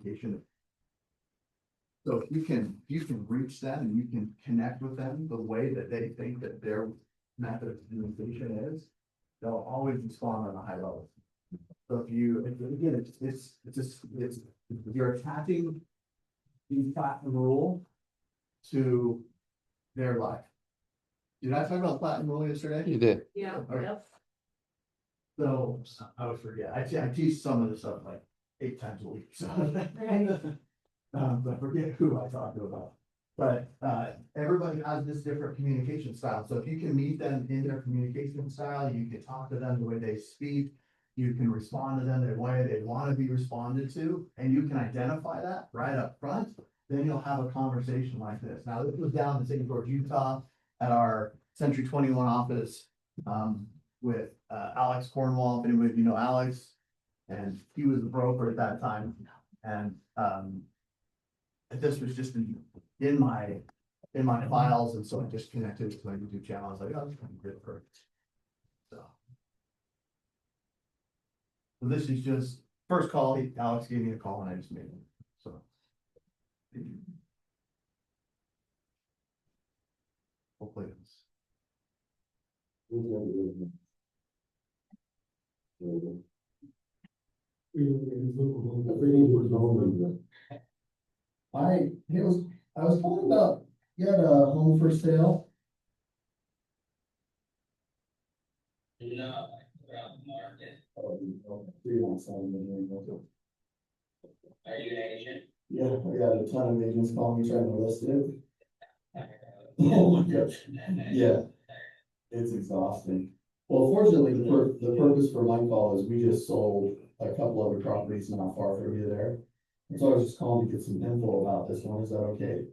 communication. So if you can reach them and you can connect with them the way that they think that their method of communication is, they'll always respond on a high level. So if you, again, it's you're attaching the platinum rule to their life. Did I talk about platinum rule yesterday? You did. Yeah. Okay. Yep. So I would forget. I teach some of this stuff like 8 times a week. So I forget who I talked to about. But everybody has this different communication style. So if you can meet them in their communication style, you can talk to them the way they speak. You can respond to them the way they want to be responded to, and you can identify that right up front. Then you'll have a conversation like this. Now, this was down in St. George, Utah, at our Century 21 office with Alex Cornwall. If anybody of you know Alex, and he was the broker at that time, and this was just in my files, and so I just connected it to my YouTube channel. I was like, oh, this would be good for. So this is just first call. Alex gave me a call and I just made it. So. Hopefully it's. I was told about you had a home for sale. No, we're on the market. Are you an agent? Yeah, I got a ton of agents calling me trying to list it. Oh my gosh. Yeah, it's exhausting. Well, fortunately, the purpose for my call is we just sold a couple other properties not far from you there. And so I was just calling to get some info about this one. Is that okay?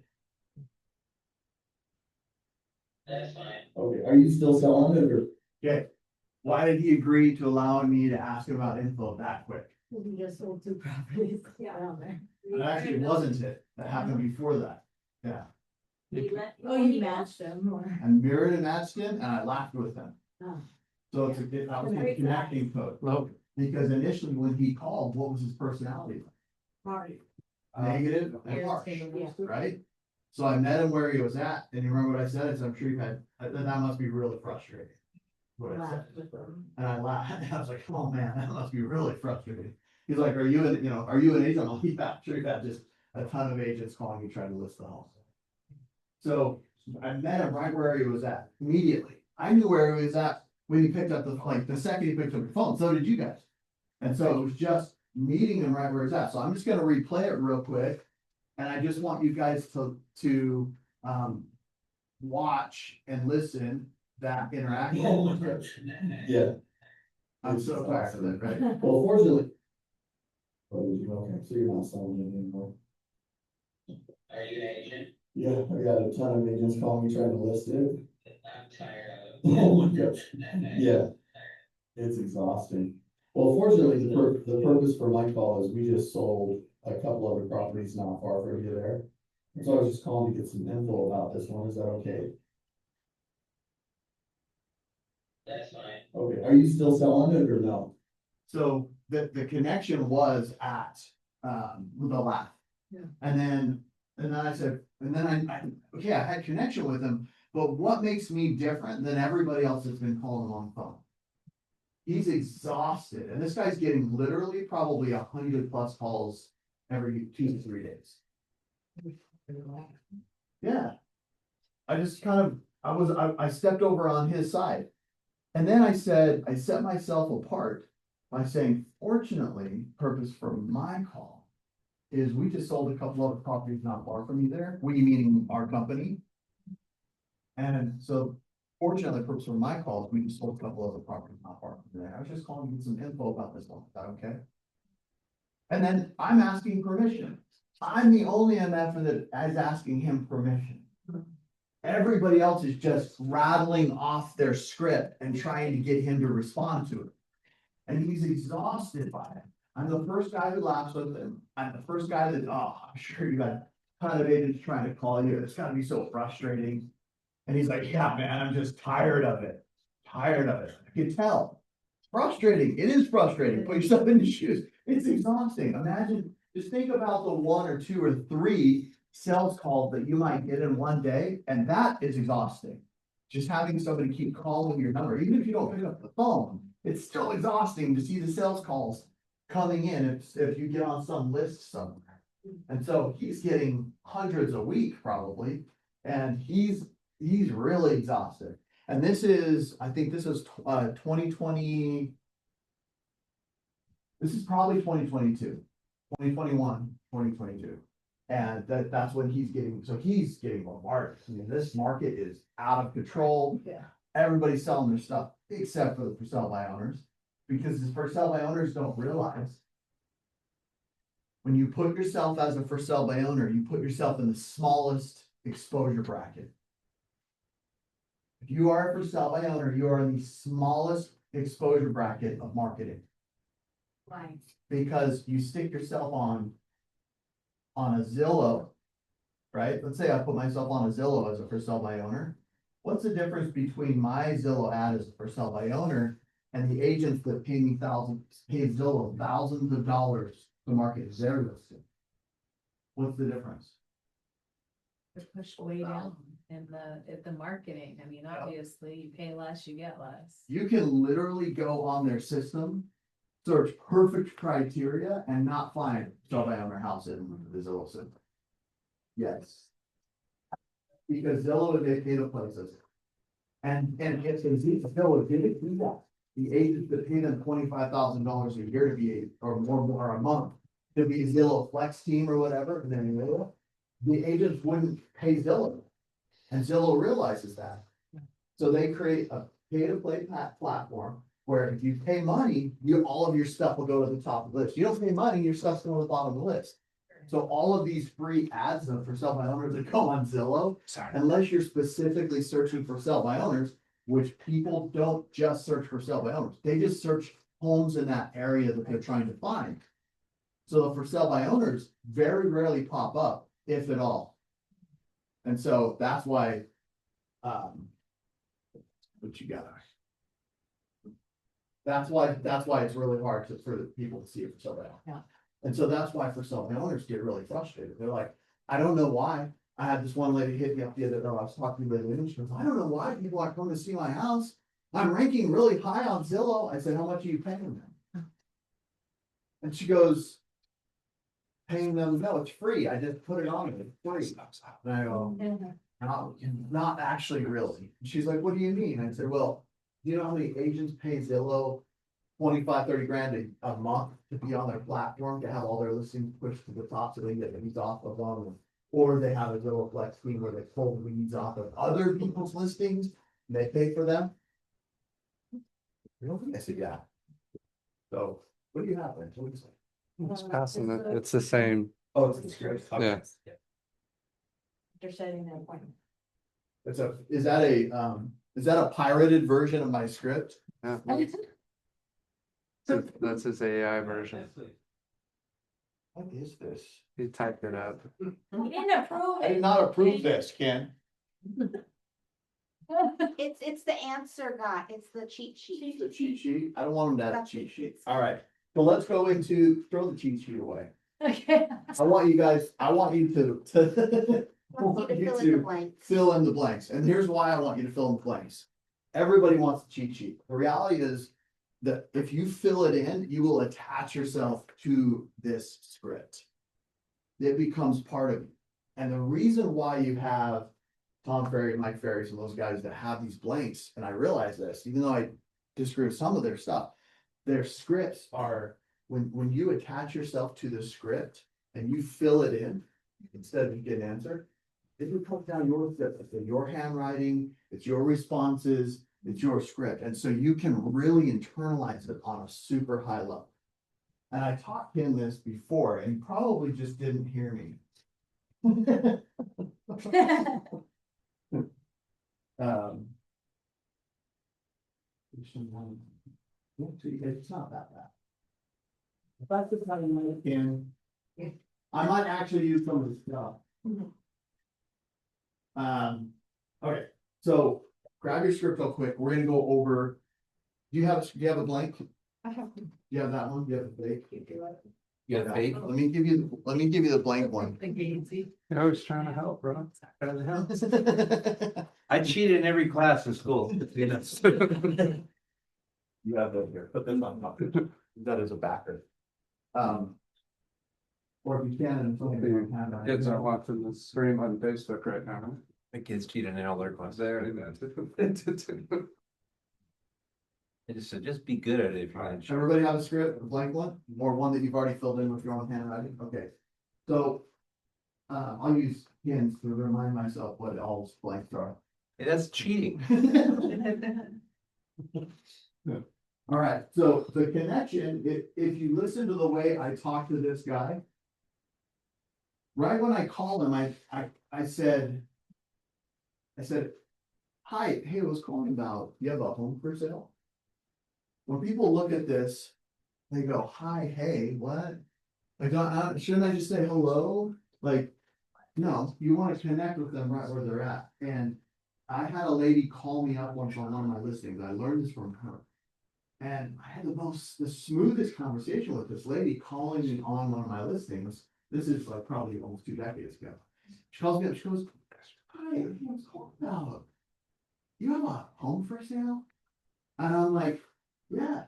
That's fine. Okay, are you still selling it or? Okay, why did he agree to allowing me to ask him about info that quick? We just sold 2 properties down there. And actually, it wasn't it. That happened before that. Yeah. Oh, you matched them or? I mirrored and matched him and I laughed with him. Oh. So it's I was a connecting code. No. Because initially when he called, what was his personality? Right. Negative and harsh, Yeah. right? So I met him where he was at, and you remember what I said? I said, I'm sure you've had, that must be really frustrating. What I said. Laughed with them. And I laughed, I was like, oh man, that must be really frustrating. He's like, are you an agent? I'm like, yeah, I'm sure you've had just a ton of agents calling you trying to list the home. So I met him right where he was at immediately. I knew where he was at when he picked up the second he picked up the phone. So did you guys. And so it was just meeting him right where he's at. So I'm just gonna replay it real quick. And I just want you guys to watch and listen that interaction. Oh my gosh. Yeah. I'm so tired of it, right? Well, fortunately. Okay, so you're not selling it anymore. Are you an agent? Yeah, I got a ton of agents calling me trying to list it. I'm tired of it. Oh my gosh. Yeah, it's exhausting. Well, fortunately, the purpose for my call is we just sold a couple other properties not far from you there. And so I was just calling to get some info about this one. Is that okay? That's fine. Okay, are you still selling it or no? So the connection was at the laugh. Yeah. And then I said, I had connection with him, but what makes me different than everybody else that's been calling on the phone? He's exhausted, and this guy's getting literally probably 100+ calls every 2 to 3 days. Yeah. I just kind of, I stepped over on his side. And then I said, I set myself apart by saying, fortunately, purpose for my call is we just sold a couple other properties not far from you there. We meaning our company. And so fortunately, purpose for my call is we just sold a couple other properties not far from you there. I was just calling to get some info about this one. Is that okay? And then I'm asking permission. I'm the only MF that is asking him permission. Everybody else is just rattling off their script and trying to get him to respond to it. And he's exhausted by it. I'm the first guy who laughs with him. I'm the first guy that, oh, I'm sure you got a ton of agents trying to call you. It's gotta be so frustrating. And he's like, yeah, man, I'm just tired of it. Tired of it. I can tell. Frustrating. It is frustrating. Put yourself in the shoes. It's exhausting. Imagine just think about the 1 or 2 or 3 sales calls that you might get in one day, and that is exhausting. Just having somebody keep calling your number, even if you don't pick up the phone, it's still exhausting to see the sales calls coming in if you get on some list somewhere. And so he's getting hundreds a week probably, and he's really exhausted. And this is, I think this is 2020. This is probably 2022, 2021, 2022. And that's when he's getting bombarded. I mean, this market is out of control. Yeah. Everybody's selling their stuff except for the for sale by owners, because the for sale by owners don't realize. When you put yourself as a for sale by owner, you put yourself in the smallest exposure bracket. If you are a for sale by owner, you are in the smallest exposure bracket of marketing, Right. because you stick yourself on a Zillow, right? Let's say I put myself on a Zillow as a for sale by owner. What's the difference between my Zillow ad as a for sale by owner and the agents that pay Zillow thousands of dollars to market their listing? What's the difference? They're pushed way down in the marketing. I mean, obviously, you pay less, you get less. You can literally go on their system, search perfect criteria and not find sell by owner house in the Zillow system. Yes. Because Zillow, they pay the places. And if Zillow didn't do that, the agents that pay them $25,000 a year to be or more a month to be a Zillow flex team or whatever, and then the agents wouldn't pay Zillow. And Zillow realizes that. So they create a pay-to-play platform where if you pay money, all of your stuff will go to the top of the list. You don't pay money, your stuff's going to the bottom of the list. So all of these free ads for sell by owners that go on Zillow, unless you're specifically searching for sell by owners, which people don't just search for sell by owners, they just search homes in that area that they're trying to find. So the for sale by owners very rarely pop up, if at all. And so that's why, what you got? That's why it's really hard for the people to see it for sale by owner. Yeah. And so that's why for sale by owners get really frustrated. They're like, I don't know why. I had this one lady hit me up the other day. I was talking to the lady and she goes, I don't know why people are coming to see my house. I'm ranking really high on Zillow. I said, how much are you paying them? And she goes, paying them, no, it's free. I just put it on, it's free. And I go, not actually really. And she's like, what do you mean? I said, well, do you know how many agents pay Zillow 25, 30 grand a month to be on their platform, to have all their listings pushed to the top so they can get leads off of them? Or they have a Zillow flex scheme where they pull leads off of other people's listings and they pay for them. Really? I said, yeah. So what do you have there? What do you say? It's passing it. It's the same. Oh, it's great. Yeah. They're setting an appointment. Is that a pirated version of my script? Yeah. That's his AI version. What is this? He typed it up. You didn't approve I did it. not approve this, Ken. It's the answer guide, it's the cheat sheet. The cheat sheet. I don't want them to have a That's cheat it. sheet. All right. So let's go into, throw the cheat sheet away. Okay. I want you to I want you to Want you to fill in the blanks. fill in the blanks. And here's why I want you to fill in the blanks. Everybody wants a cheat sheet. The reality is that if you fill it in, you will attach yourself to this script. It becomes part of you. And the reason why you have Tom Ferry, Mike Ferry, and those guys that have these blanks, and I realize this, even though I disagree with some of their stuff, their scripts are, when you attach yourself to the script and you fill it in, instead of you get an answer, it will put down your script, it's your handwriting, it's your responses, it's your script. And so you can really internalize it on a super high level. And I taught him this before, and he probably just didn't hear me. It's not that bad. If I could tell you again, I might actually use some of this stuff. Okay, so grab your script real quick. We're gonna go over. Do you have a blank? Do I have you have that one? Do you have a fake? You got a fake? Let me give you the blank one. The Gazy. I was trying to help, bro. Trying to help. I cheated in every class in school. You know? You have that here, put this on top. That is a backer. Or if you can, and something you don't have. Kids aren't watching the stream on Facebook right now. My kids cheated in all their classes. They already know. I just said, just be good at it if you're not sure. Everybody have a script, a blank one, or one that you've already filled in with your own handwriting? Okay. So, I'll use hints to remind myself what all blanks are. Hey, that's cheating. All right, so the connection, if you listen to the way I talk to this guy. Right when I called him, I said. Hi, hey, I was calling about, you have a home for sale? When people look at this, they go, hi, hey, what? Like, shouldn't I just say hello? Like, no, you wanna connect with them right where they're at, and I had a lady call me up once on one of my listings, I learned this from her. And I had the smoothest conversation with this lady calling me on one of my listings. This is like probably almost 2 decades ago. She calls me up, she goes, hi, what's calling about? You have a home for sale? And I'm like, yeah.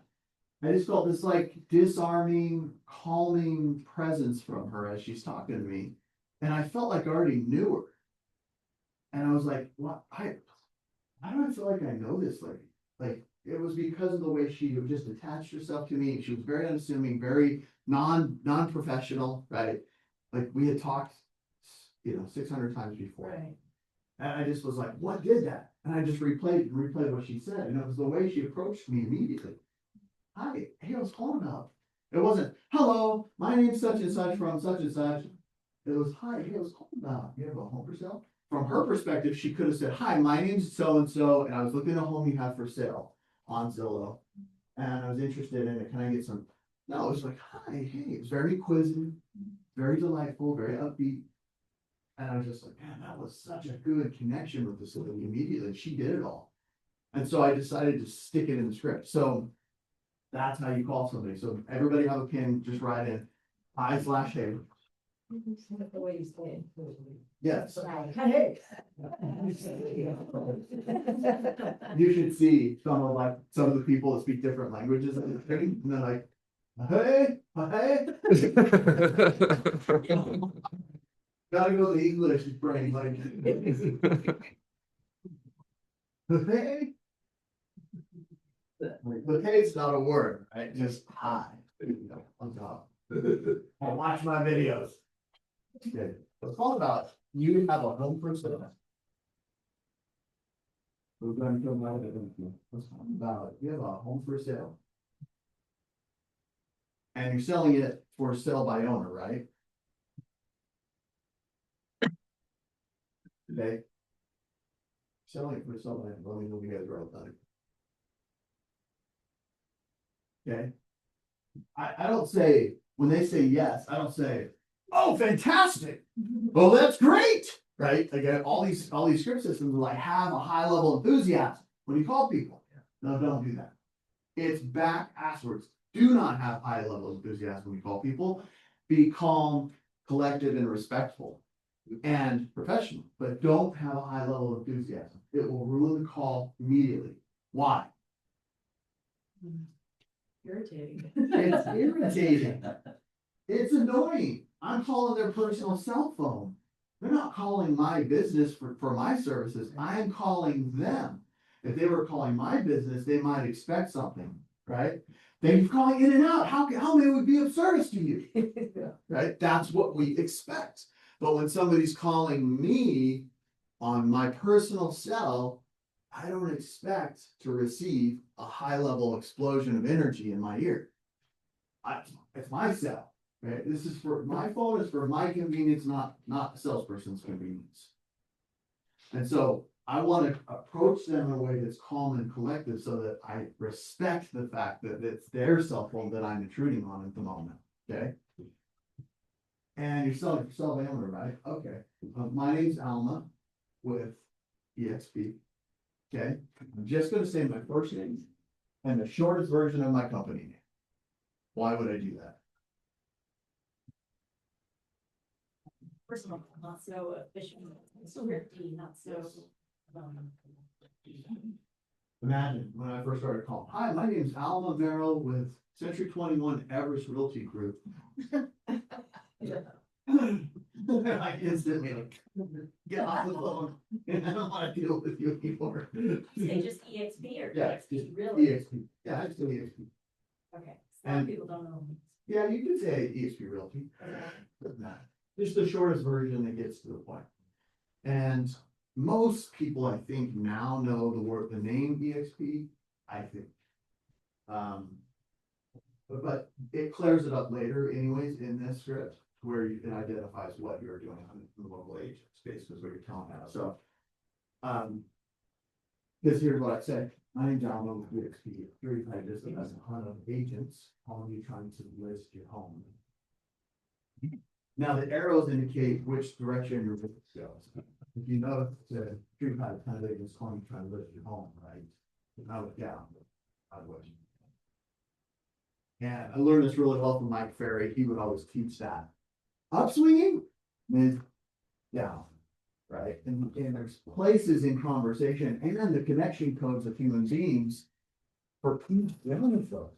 I just felt this like disarming, calming presence from her as she's talking to me. And I felt like I already knew her. And I was like, what? I don't feel like I know this lady. Like, it was because of the way she just attached herself to me. She was very unassuming, very non-professional, right? Like, we had talked, 600 times before. Right. And I just was like, what did that? And I just replayed what she said. And it was the way she approached me immediately. Hi, hey, I was calling about. It wasn't, hello, my name's such and such from such and such. It was, hi, hey, I was calling about. You have a home for sale? From her perspective, she could have said, hi, my name's so-and-so, and I was looking at a home you have for sale on Zillow. And I was interested in it. Can I get some? No, it was like, hi, hey, it was very inquisitive, very delightful, very upbeat. And I was just like, man, that was such a good connection with this lady immediately. She did it all. And so I decided to stick it in the script. So that's how you call somebody. So everybody have a pen, just write in I/hey. The way you say it. Yes. Hey. You should see some of the people that speak different languages in the thing, and they're like, hey, gotta go to the English brain, like. Hey. But hey's not a word, right? Just hi. On top. Or watch my videos. Okay, let's talk about you have a home for sale. We're going to come out of it. Let's talk about you have a home for sale. And you're selling it for sale by owner, right? Okay. Selling it for sale by owner. Let me know if you guys are all done. Okay. I don't say, when they say yes, I don't say, oh, fantastic. Well, that's great. Right? Again, all these script systems will like have a high level of enthusiasm when you call people. No, don't do that. It's backwards. Do not have high level of enthusiasm when you call people. Be calm, collected, and respectful and professional, but don't have a high level of enthusiasm. It will ruin the call immediately. Why? Irritating. It's irritating. It's annoying. I'm calling their personal cell phone. They're not calling my business for my services. I'm calling them. If they were calling my business, they might expect something, right? They're calling in and out. How may we be of service to you? Right? That's what we expect. But when somebody's calling me on my personal cell, I don't expect to receive a high level explosion of energy in my ear. It's my cell. Right, this is for my phone is for my convenience, not the salesperson's convenience. And so I want to approach them in a way that's calm and collective so that I respect the fact that it's their cell phone that I'm intruding on at the moment. Okay. And you're selling for cell owner, right? Okay. My name's Alma with EXP. Okay. I'm just going to say my first name and the shortest version of my company name. Why would I do that? personal, not so official, so thrifty, not so. um, Imagine when I first started calling, hi, my name's Alma Merrill with Century 21 Everest Realty Group. I instantly like, get off the phone, and I don't wanna deal with you anymore. You say just EXP or Yeah, EXP, just really? EXP, yeah, I just do EXP. Okay, so a lot of And- people don't know. Yeah, you could say EXP Realty. Doesn't matter. Just the shortest version that gets to the point. And most people, I think, now know the name EXP, I think. But it clears it up later anyways in this script, where it identifies what you're doing on the local agent space, is what you're telling us, so. Because here's what I said, my name's Alma with EXP, 35 district has a ton of agents calling you trying to list your home. Now, the arrows indicate which direction your business goes. If you notice, the 35 ton of agents calling you trying to list your home, right? Now, yeah, I would. And I learned this really well from Mike Ferry, he would always teach that. Upswinging means down, right? And there's places in conversation and the connection codes of human beings for each one of those.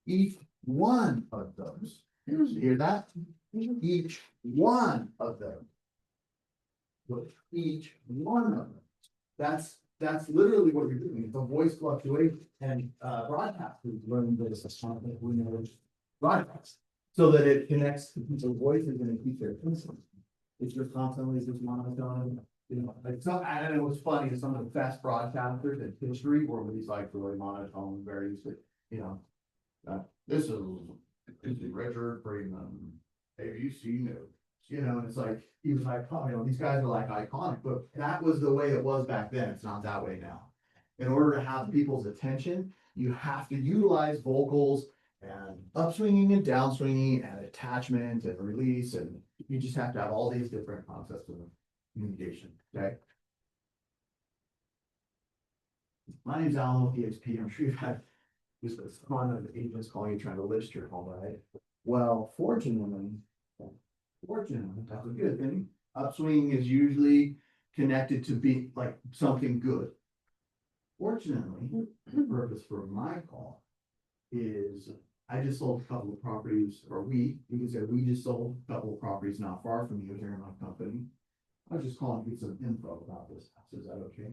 Each one of those. You hear that? Each one of them. Look, each one of them. That's literally what you're doing. The voice fluctuation and broadcasters learn this we know broadcast. So that it connects to people's voices and it keeps their attention. If you're constantly just monotone, you know, like some, I don't know what's funny is some of the best broadcasters in history were these like really monotone, very, you know. This is Richard Freeman, ABC News, you know, and it's like, he was like, oh, you know, these guys are like iconic, but that was the way it was back then, it's not that way now. In order to have people's attention, you have to utilize vocals and upswinging and downswinging and attachment and release, and you just have to have all these different concepts of communication, okay? My name's Alma with EXP, I'm sure you've had just a ton of agents calling you trying to list your home, right? Well, fortunately, that's a good thing. Upswing is usually connected to be like something good. Fortunately, the purpose for my call is I just sold a couple of properties, or you can say we just sold a couple of properties not far from you here in my company. I was just calling to get some info about this house. Is that okay?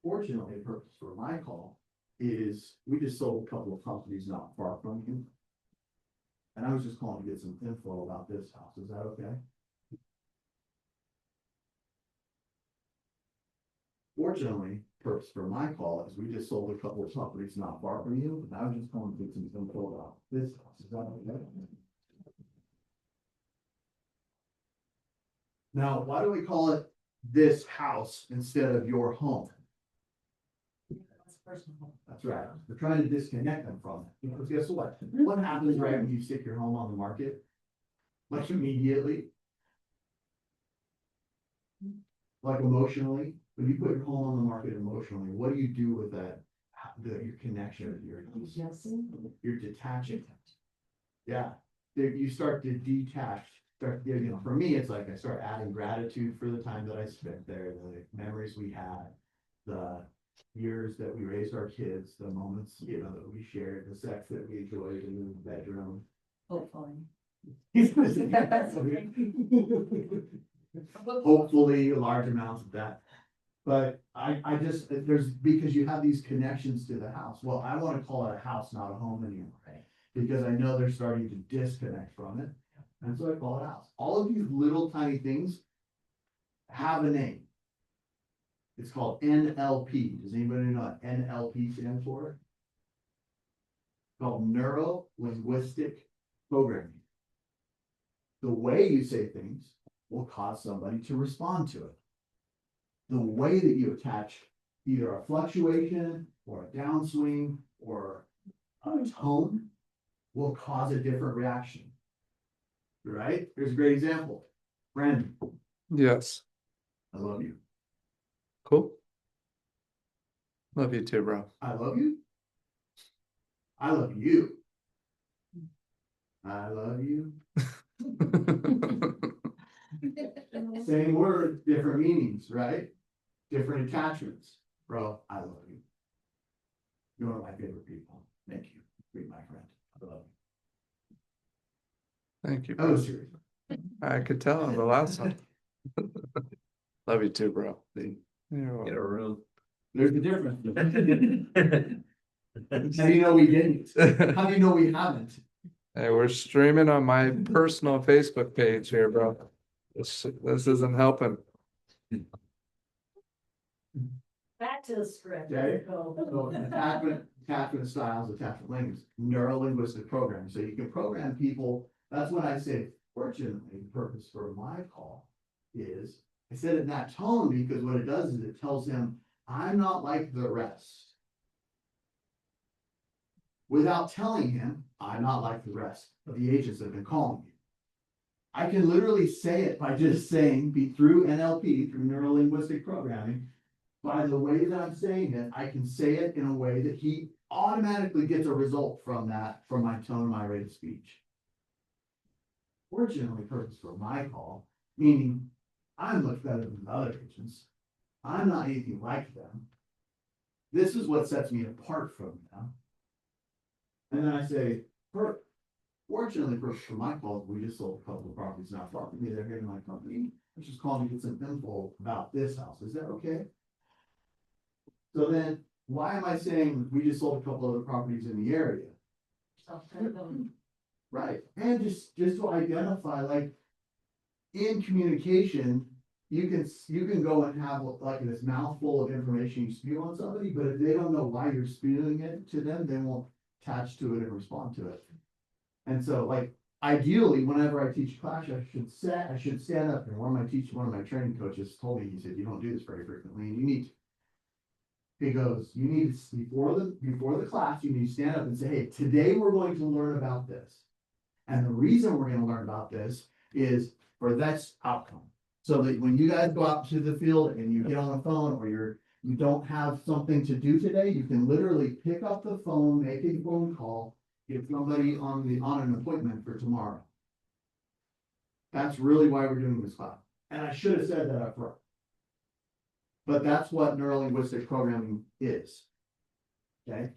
Fortunately, the purpose for my call is we just sold a couple of properties not far from you. And I was just calling to get some info about this house. Is that okay? Fortunately, purpose for my call is we just sold a couple of properties not far from you, and I was just calling to get some info about this house. Is that okay? Now, why do we call it this house instead of your home? That's personal. That's right. We're trying to disconnect them from it. Because guess what? What happens right when you stick your home on the market? Like immediately? Like emotionally, when you put your home on the market emotionally, what do you do with that? Your connection, you're detaching. Yeah, you start to detach, you know, for me, it's like I start adding gratitude for the time that I spent there, the memories we had, the years that we raised our kids, the moments, you know, that we shared, the sex that we enjoyed in the bedroom. Hopefully. Hopefully large amounts of that. But I just, because you have these connections to the house. Well, I want to call it a house, not a home anymore. Right? Because I know they're starting to disconnect from it. And so I call it a house. All of these little tiny things have a name. It's called NLP. Does anybody know what NLP stands for? It's called Neuro Linguistic Programming. The way you say things will cause somebody to respond to it. The way that you attach either a fluctuation or a downswing or a tone will cause a different reaction. Right? Here's a great example. Brandon, Yes, I love you. cool. Love you too, bro. I love you. I love you. I love you. Same word, different meanings, right? Different attachments. Bro, I love you. You're one of my favorite people. Thank you. Be my friend. I love Thank you, you. Oh, bro. serious. I could tell in the last one. Love you too, bro. You're Get a welcome. room. There's a difference. How do you know we didn't? How do you know we haven't? Hey, we're streaming on my personal Facebook page here, bro. This isn't helping. Back to the script. Okay. Go. So attachment styles, attachment language, neuro-linguistic programming. So you can program people. That's when I say, fortunately, the purpose for my call is, I said it in that tone because what it does is it tells him, I'm not like the rest. Without telling him, I'm not like the rest of the agents that have been calling you. I can literally say it by just saying, through NLP, through neuro-linguistic programming, by the way that I'm saying it, I can say it in a way that he automatically gets a result from that, from my tone, my rate of speech. Fortunately, purpose for my call, meaning I'm much better than the other agents. I'm not anything like them. This is what sets me apart from them. And then I say, fortunately, purpose for my call, we just sold a couple of properties not far from me. They're here in my company. I'm just calling to get some info about this house. Is that okay? So then, why am I saying we just sold a couple other properties in the area? Self-credibility. Right, and just to identify, like, in communication, you can go and have like this mouthful of information you spew on somebody, but if they don't know why you're spewing it to them, they won't attach to it and respond to it. And so, like, ideally, whenever I teach class, I should stand up, and one of my training coaches told me, he said, you don't do this very frequently, and you need to. He goes, you need to, before the class, you need to stand up and say, hey, today we're going to learn about this. And the reason we're gonna learn about this is for this outcome. So that when you guys go out to the field and you get on the phone, or you don't have something to do today, you can literally pick up the phone, make a phone call, get somebody on an appointment for tomorrow. That's really why we're doing this class. And I should have said that up front. But that's what neuro-linguistic programming is. Okay?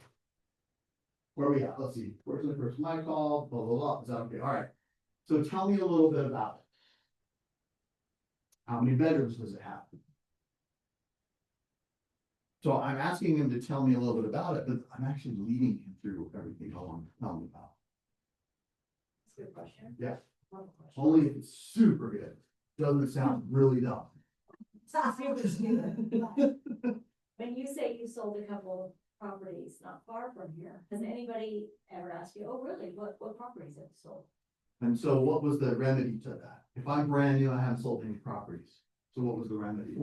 Where we at? Let's see. Where's the first my call? Blah, blah, blah. Is that okay? All right. So tell me a little bit about it. How many bedrooms does it have? So I'm asking him to tell me a little bit about it, but I'm actually leading him through everything I want to tell him about. That's a good question. Yeah. One question. Only if it's super good. Doesn't sound really dumb. Super stupid. When you say you sold a couple of properties not far from here, has anybody ever asked you, oh, really, what properties have you sold? And so what was the remedy to that? If I'm brand new, I haven't sold any properties. So what was the remedy?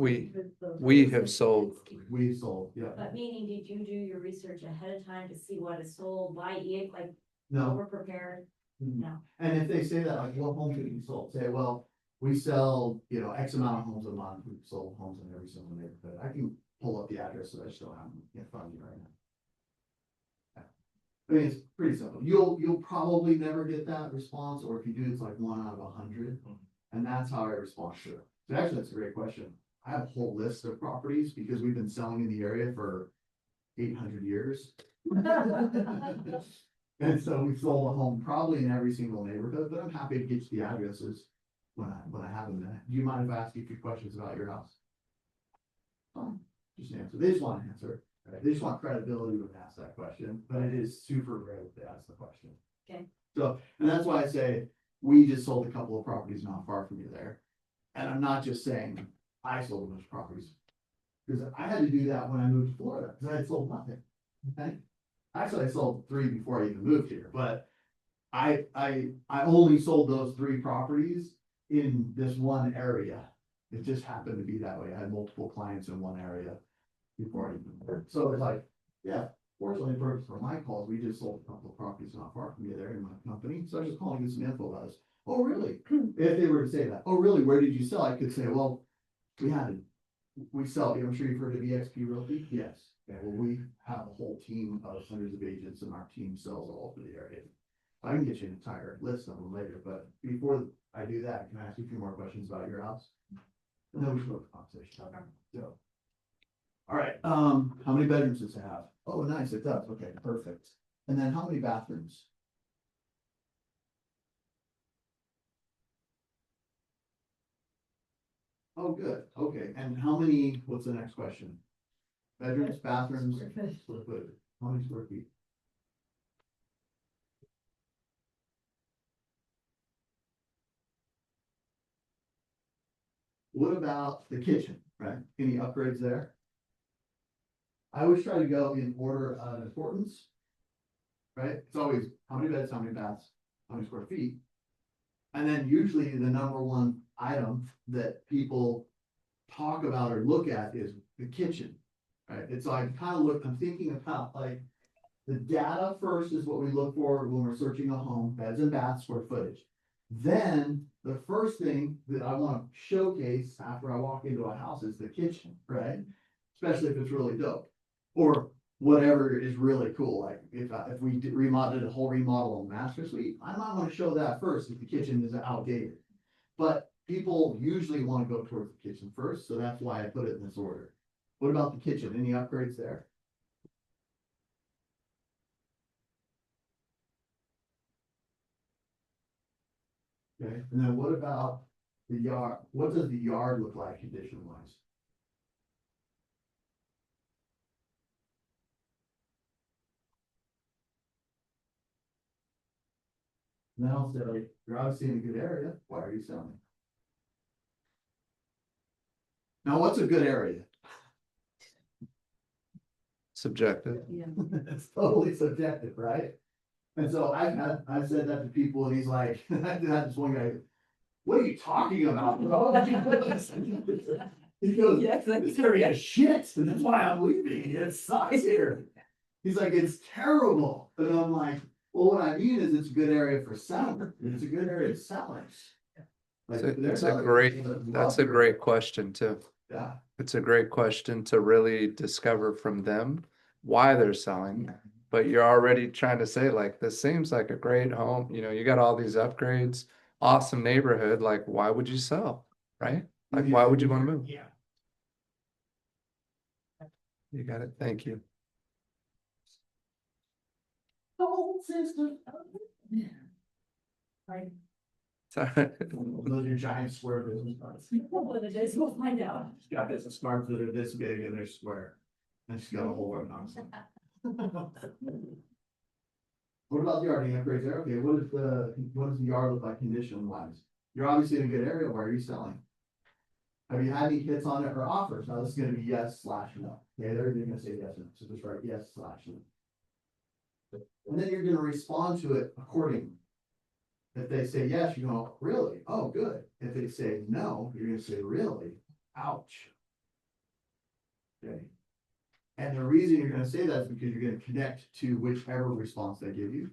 We have sold. We sold, yeah. But meaning, did you do your research ahead of time to see what is sold, buy it, like, No. over prepared? No. And if they say that, like, what homes have you sold? Say, well, we sell, X amount of homes a month. We've sold homes in every single neighborhood. I can pull up the addresses. I just don't have them in front of me right now. I mean, it's pretty simple. You'll probably never get that response, or if you do, it's like 1 out of 100. And that's how I respond to it. So actually, that's a great question. I have a whole list of properties because we've been selling in the area for 800 years. And so we've sold a home probably in every single neighborhood, but I'm happy to get you the addresses when I have them. Do you mind if I ask you a few questions about your house? Just answer. They just want to answer. Right? They just want credibility when they ask that question, but it is super rare that they ask the question. Okay. So, and that's why I say we just sold a couple of properties not far from you there. And I'm not just saying I sold a bunch of properties, because I had to do that when I moved to Florida, because I had sold nothing. Okay. Actually, I sold 3 before I even moved here, but I only sold those 3 properties in this one area. It just happened to be that way. I had multiple clients in one area before I even moved. So it's like, yeah, fortunately for my calls, we just sold a couple of properties not far from you there in my company. So I was just calling to get some info about us. Oh, really? If they were to say that, oh, really? Where did you sell? I could say, well, we sell, I'm sure you've heard of EXP Realty? Yes. Okay, well, we have a whole team of hundreds of agents, and our team sells all over the area. I can get you an entire list of them later, but before I do that, can I ask you a few more questions about your house? And then we should go to conversation. So. All right, how many bedrooms does it have? Oh, nice, it does, okay, perfect. And then how many bathrooms? Oh, good, okay, and how many, what's the next question? Bedrooms, bathrooms, square foot, how many square feet? What about the kitchen, right? Any upgrades there? I always try to go in order of importance. Right? It's always how many beds, how many baths, how many square feet. And then usually the number one item that people talk about or look at is the kitchen. Right? It's like kind of look, I'm thinking about like the data first is what we look for when we're searching a home, beds and baths, square footage. Then the first thing that I want to showcase after I walk into a house is the kitchen, right? Especially if it's really dope. Or whatever is really cool, like if we remodeled a whole remodel on master suite, I might want to show that first if the kitchen is outdated. But people usually want to go towards the kitchen first, so that's why I put it in this order. What about the kitchen? Any upgrades there? Okay, and then what about the yard? What does the yard look like condition wise? And then I'll say, you're obviously in a good area, why are you selling? Now, what's a good area? Subjective. Yeah. It's totally subjective, right? And so I've said that to people and he's like, I had this one guy, what are you talking about, bro? He goes, Yes, this area is shit, and that's why I'm leaving, it sucks here. He's like, it's terrible, and I'm like, well, what I mean is it's a good area for selling, it's a good area of selling. Like, It's a great, that's a great question too. Yeah, It's a great question to really discover from them why they're selling. But you're already trying to say like, this seems like a great home, you know, you got all these upgrades, awesome neighborhood, like, why would you sell? Right? Like, why would you want to move? Yeah. You got it, thank you. Old sister. Sorry. Those are giant square business cards. One of the days we'll find out. She's got business cards that are this big and they're square. And she's got a whole lot of nonsense. What about the yard? Any upgrades there? Okay, what does the yard look like condition wise? You're obviously in a good area. Why are you selling? Have you had any hits on it or offers? Now this is gonna be yes/no. Okay, they're gonna say yes, no. So just write yes/no. And then you're gonna respond to it accordingly. If they say yes, you go, really? Oh, good. If they say no, you're gonna say, really? Ouch. Okay. And the reason you're gonna say that is because you're gonna connect to whichever response they give you.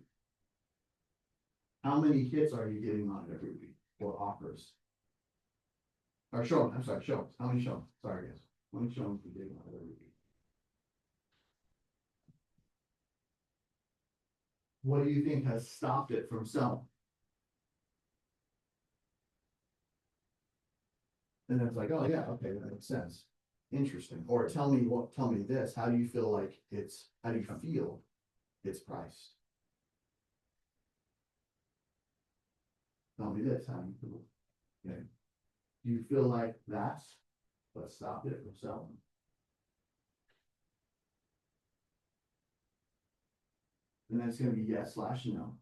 How many hits are you getting on it every week or offers? Or showing, I'm sorry, showings. How many showings? Sorry, guys. How many showings are you getting on it every week? What do you think has stopped it from selling? And it's like, oh yeah, okay, that makes sense. Interesting. Or tell me this, how do you feel like how do you feel it's priced? Tell me this, how do you feel? Okay. Do you feel like that's what stopped it from selling? And that's gonna be yes/no.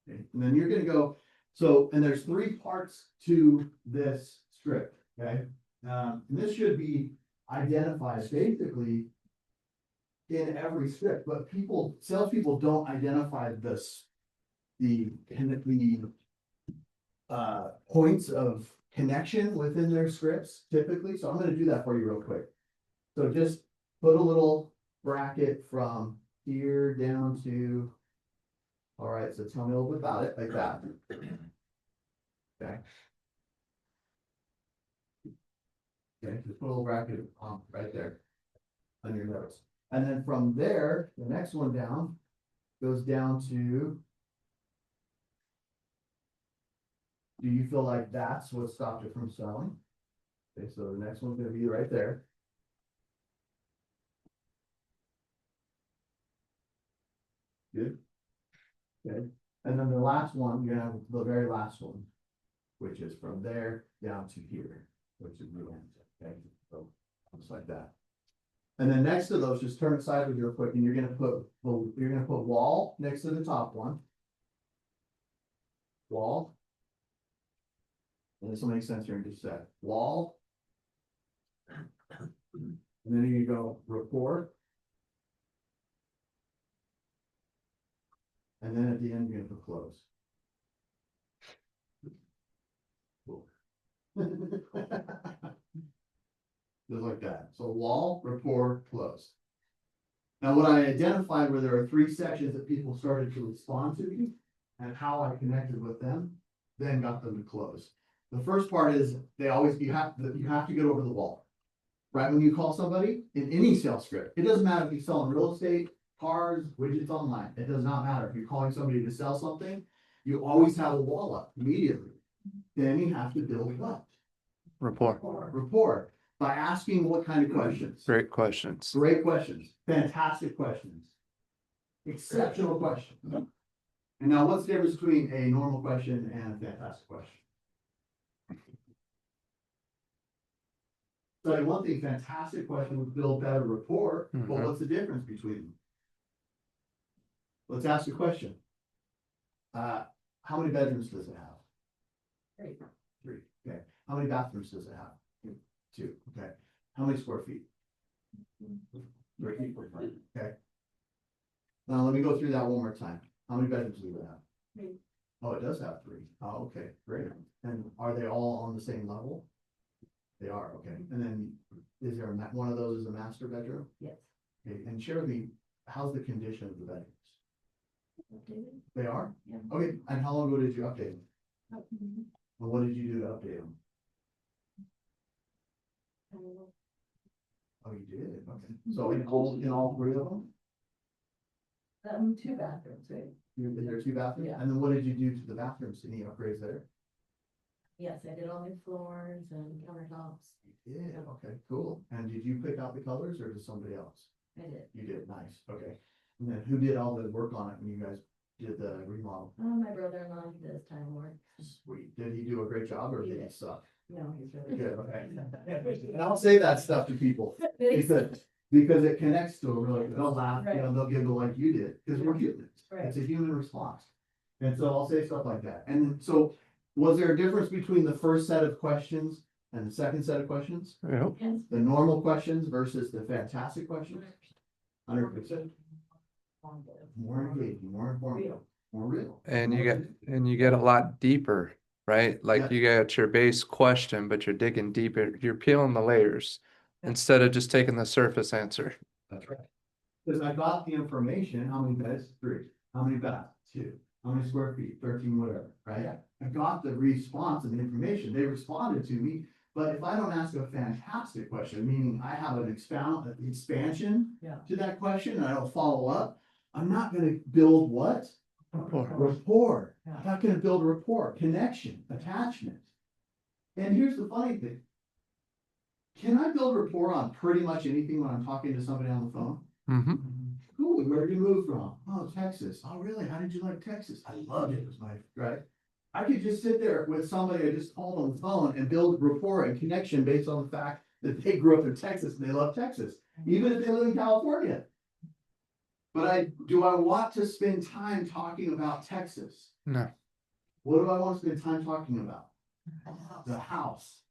Okay, and then you're gonna go, so, and there's 3 parts to this script, okay? And this should be identified basically in every script, but salespeople don't identify the points of connection within their scripts typically, so I'm gonna do that for you real quick. So just put a little bracket from here down to, all right, so tell me a little bit about it, like that. Okay. Okay, just put a little bracket on right there on your notes. And then from there, the next one down goes down to, do you feel like that's what stopped it from selling? Okay, so the next one's gonna be right there. Good. Okay, and then the last one, you're gonna have the very last one, which is from there down to here, which is the end, okay, so just like that. And then next to those, just turn it sideways real quick, and you're gonna put, well, you're gonna put wall next to the top one. Wall. And this will make sense here in just a sec. Wall. And then you go report. And then at the end, you're gonna put close. Cool. Just like that. So wall, rapport, close. Now, what I identified were there are three sections that people started to respond to me and how I connected with them, then got them to close. The first part is you have to get over the wall. Right when you call somebody in any sales script, it doesn't matter if you're selling real estate, cars, widgets online. It does not matter. If you're calling somebody to sell something, you always have a wall up immediately. Then you have to build what? Rapport. Rapport by asking what kind of questions? Great questions. Great questions, fantastic questions. Exceptional questions. And now what's the difference between a normal question and a fantastic question? So one thing, fantastic question would build better rapport, but Mhm. what's the difference between them? Let's ask a question. How many bedrooms does it have? Three, okay. How many bathrooms does it have? Two, okay. How many square feet? 3, okay. Now let me go through that one more time. How many bedrooms does it have? 3. Oh, it does have 3. Oh, okay, great. And are they all on the same level? They are, okay. And then is there one of those is a master bedroom? Yes. Okay, and share with me, how's the condition of the bedrooms? Updated? They are? Yeah. Okay, and how long ago did you update them? Oh, mhm. And what did you do to update them? Oh, you did, okay. So in all 3 of them? 2 bathrooms, right? Is there 2 bathrooms? Yeah. And then what did you do to the bathrooms? Any upgrades there? Yes, I did all new floors and countertops. Yeah, okay, cool. And did you pick out the colors or did somebody else? I did. You did, nice, okay. And then who did all the work on it when you guys did the remodel? My brother-in-law, he does time work. Sweet. Did he do a great job or did he suck? No, he's really Good, okay. And I'll say that stuff to people because it connects to them, really. They'll laugh, you know, they'll giggle like you did, because we're humans. Right. It's a human response. And so I'll say stuff like that. And so was there a difference between the first set of questions and the second set of questions? Yep. Yes. The normal questions versus the fantastic questions? 100%. More engaging, more informative, more real. And you get a lot deeper, right? Like Yes. you get your base question, but you're digging deeper. You're peeling the layers instead of just taking the surface answer. That's right. Because I got the information, how many beds? 3. How many baths? 2. How many square feet? 13, whatever, right? Yeah. I got the response and the information. They responded to me. But if I don't ask a fantastic question, meaning I have an expansion Yeah. to that question and I don't follow up, I'm not gonna build what? Rapport. Yeah. I'm not gonna build rapport, connection, attachment. And here's the funny thing. Can I build rapport on pretty much anything when I'm talking to somebody on the phone? Mm-hmm. Cool, where did you move from? Oh, Texas. Oh, really? How did you like Texas? I loved it. It was right. I could just sit there with somebody I just called on the phone and build rapport and connection based on the fact that they grew up in Texas and they love Texas, even if they live in California. But do I want to spend time talking about Texas? No. What do I want to spend time talking about? The house.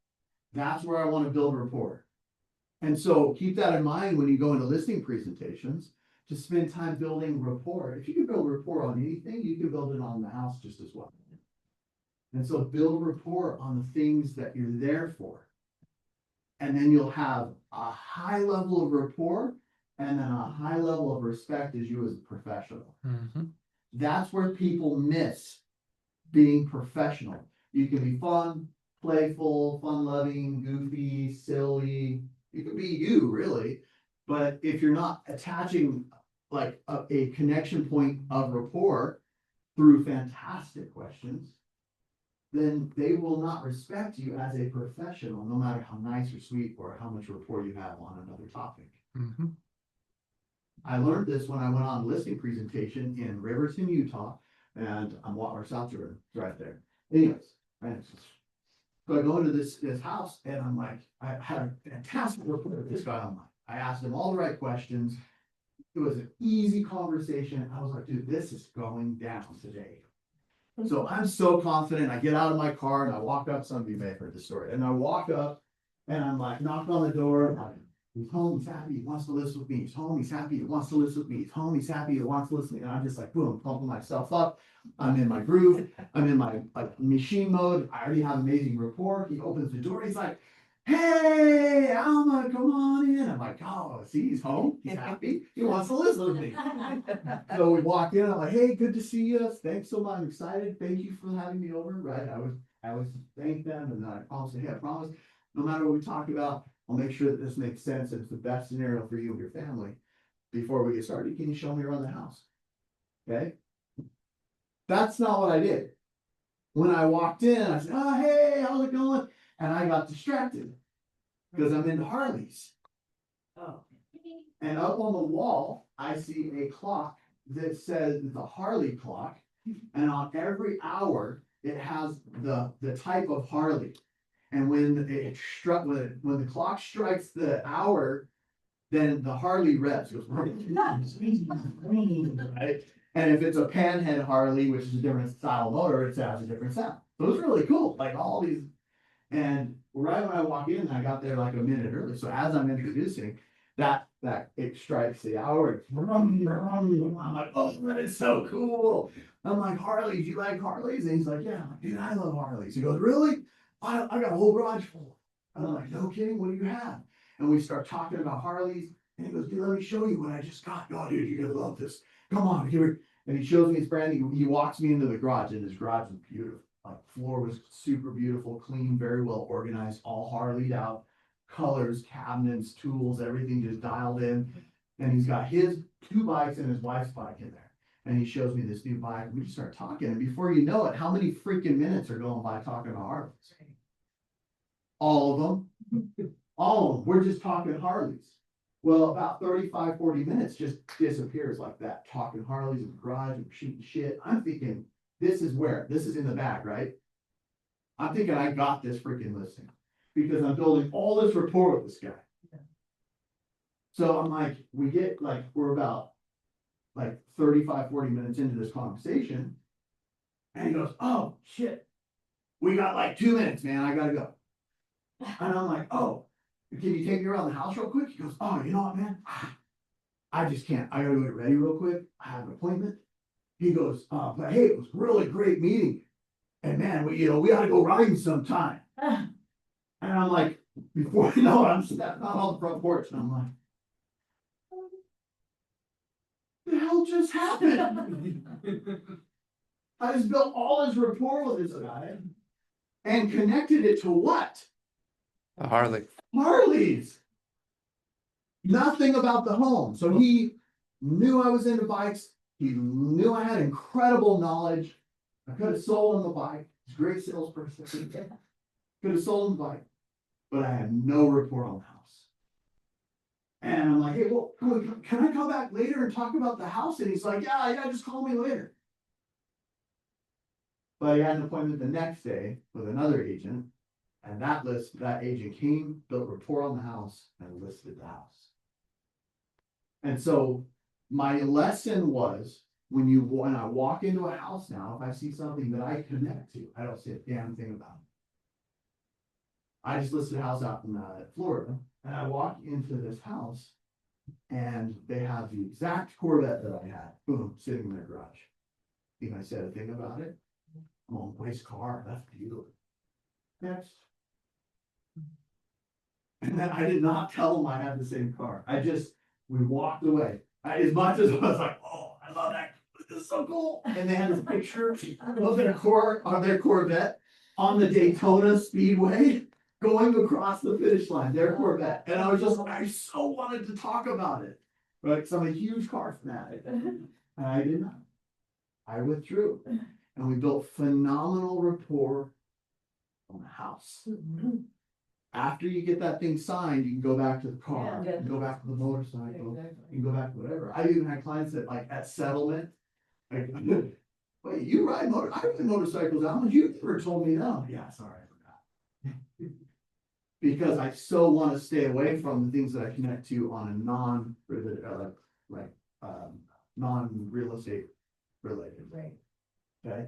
That's where I want to build rapport. And so keep that in mind when you go into listing presentations, to spend time building rapport. If you can build rapport on anything, you can build it on the house just as well. And so build rapport on the things that you're there for. And then you'll have a high level of rapport and then a high level of respect as you as a professional. Mm-hmm. That's where people miss being professional. You can be fun, playful, fun-loving, goofy, silly. You can be you, really. But if you're not attaching like a connection point of rapport through fantastic questions, then they will not respect you as a professional, no matter how nice or sweet or how much rapport you have on another topic. Mhm. I learned this when I went on a listing presentation in Riverton, Utah, and I'm or South Jordan, it's right there. Anyways, right, so I go into this house and I'm like, I had a fantastic rapport with this guy online. I asked him all the right questions. It was an easy conversation. I was like, dude, this is going down today. So I'm so confident. I get out of my car and I walk up. Some of you may have heard the story. And I walk up and I'm like, knock on the door. He's home, he's happy, he wants to listen with me. He's home, he's happy, he wants to listen with me. He's home, he's happy, he wants to listen with me. And I'm just like, boom, pumping myself up. I'm in my groove. I'm in my like machine mode. I already have amazing rapport. He opens the door. He's like, hey, Alma, come on in. I'm like, oh, see, he's home. He's happy. He wants to listen with me. So we walk in. I'm like, hey, good to see you. Thanks so much. I'm excited. Thank you for having me over. Right. I was thank them. And then I promised, hey, I promise, no matter what we talk about, I'll make sure that this makes sense and it's the best scenario for you and your family. Before we get started, can you show me around the house? Okay. That's not what I did. When I walked in, I said, oh, hey, how's it going? And I got distracted because I'm into Harleys. Oh. And up on the wall, I see a clock that says the Harley clock. And on every hour, it has the type of Harley. And when it struck, when the clock strikes the hour, then the Harley revs goes. Right? And if it's a panhead Harley, which is a different style motor, it has a different sound. So it's really cool. Like all these. And right when I walk in, I got there like a minute early. So as I'm introducing, that it strikes the hour. I'm like, oh, that is so cool. I'm like, Harleys, you like Harleys? And he's like, yeah. I'm like, dude, I love Harleys. He goes, really? I got a whole garage full. And I'm like, no kidding, what do you have? And we start talking about Harleys. And he goes, dude, let me show you what I just got. Oh, dude, you're gonna love this. Come on, here. And he shows me his brand. He walks me into the garage, and his garage is beautiful. Like floor was super beautiful, clean, very well organized, all Harley'd out, colors, cabinets, tools, everything just dialed in. And he's got his 2 bikes and his wife's bike in there. And he shows me this new bike. We just start talking. And before you know it, how many freaking minutes are going by talking about Harleys? All of them. All of them. We're just talking Harleys. Well, about 35, 40 minutes just disappears like that. Talking Harleys in the garage and shooting shit. I'm thinking, this is where? This is in the bag, right? I'm thinking I got this freaking listing because I'm building all this rapport with this guy. So I'm like, we're about like 35, 40 minutes into this conversation. And he goes, oh shit, we got like 2 minutes, man. I gotta go. And I'm like, oh, can you take me around the house real quick? He goes, oh, you know what, man? I just can't. I gotta get ready real quick. I have an appointment. He goes, but hey, it was really great meeting. And man, we ought to go riding sometime. And I'm like, before you know it, I'm stepping out on the front porch and I'm like, what the hell just happened? I just built all this rapport with this guy and connected it to what? A Harley. Harleys. Nothing about the home. So he knew I was into bikes. He knew I had incredible knowledge. I could have sold him the bike. He's a great salesperson. Could have sold him the bike. But I had no rapport on the house. And I'm like, hey, well, can I come back later and talk about the house? And he's like, yeah, just call me later. But he had an appointment the next day with another agent. And that agent came, built rapport on the house, and listed the house. And so my lesson was, when I walk into a house now, if I see something that I connect to, I don't say a damn thing about it. I just listed a house out in Florida, and I walk into this house, and they have the exact Corvette that I had, boom, sitting in their garage. Think I said a thing about it? Oh, nice car, that's beautiful. Next. And then I did not tell them I had the same car. We walked away. As much as I was like, oh, I love that. This is so cool. And they had this picture of their Corvette on the Daytona Speedway going across the finish line, their Corvette. And I so wanted to talk about it. Right? Because I'm a huge car fanatic. And I did not. I withdrew. And we built phenomenal rapport on the house. After you get that thing signed, you can go back to the car, you Yeah. can go back to the motorcycle, Exactly. you can go back to whatever. I even had clients that like at settlement. Like, wait, you ride I ride motorcycles, Alma, you never told me that. Yeah, sorry, I forgot. Because I so want to stay away from the things that I connect to on a non-real estate related. Right. Okay?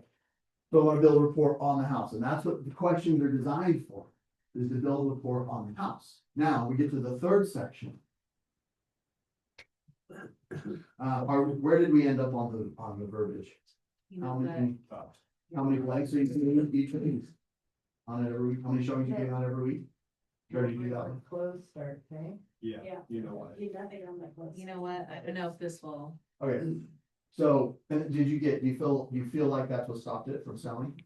So I want to build a rapport on the house, and that's what the questions are designed for, is to build a rapport on the house. Now, we get to the third section. Where did we end up on the verbiage? You How know what? many, how many blanks are you doing each of these? On it every week, how many showings you doing on every week? You already do that one? Close start, okay? Yeah. You know what? You nothing on my list. You know what? I don't know if this will, Okay, so, and do you feel like that's what stopped it from selling?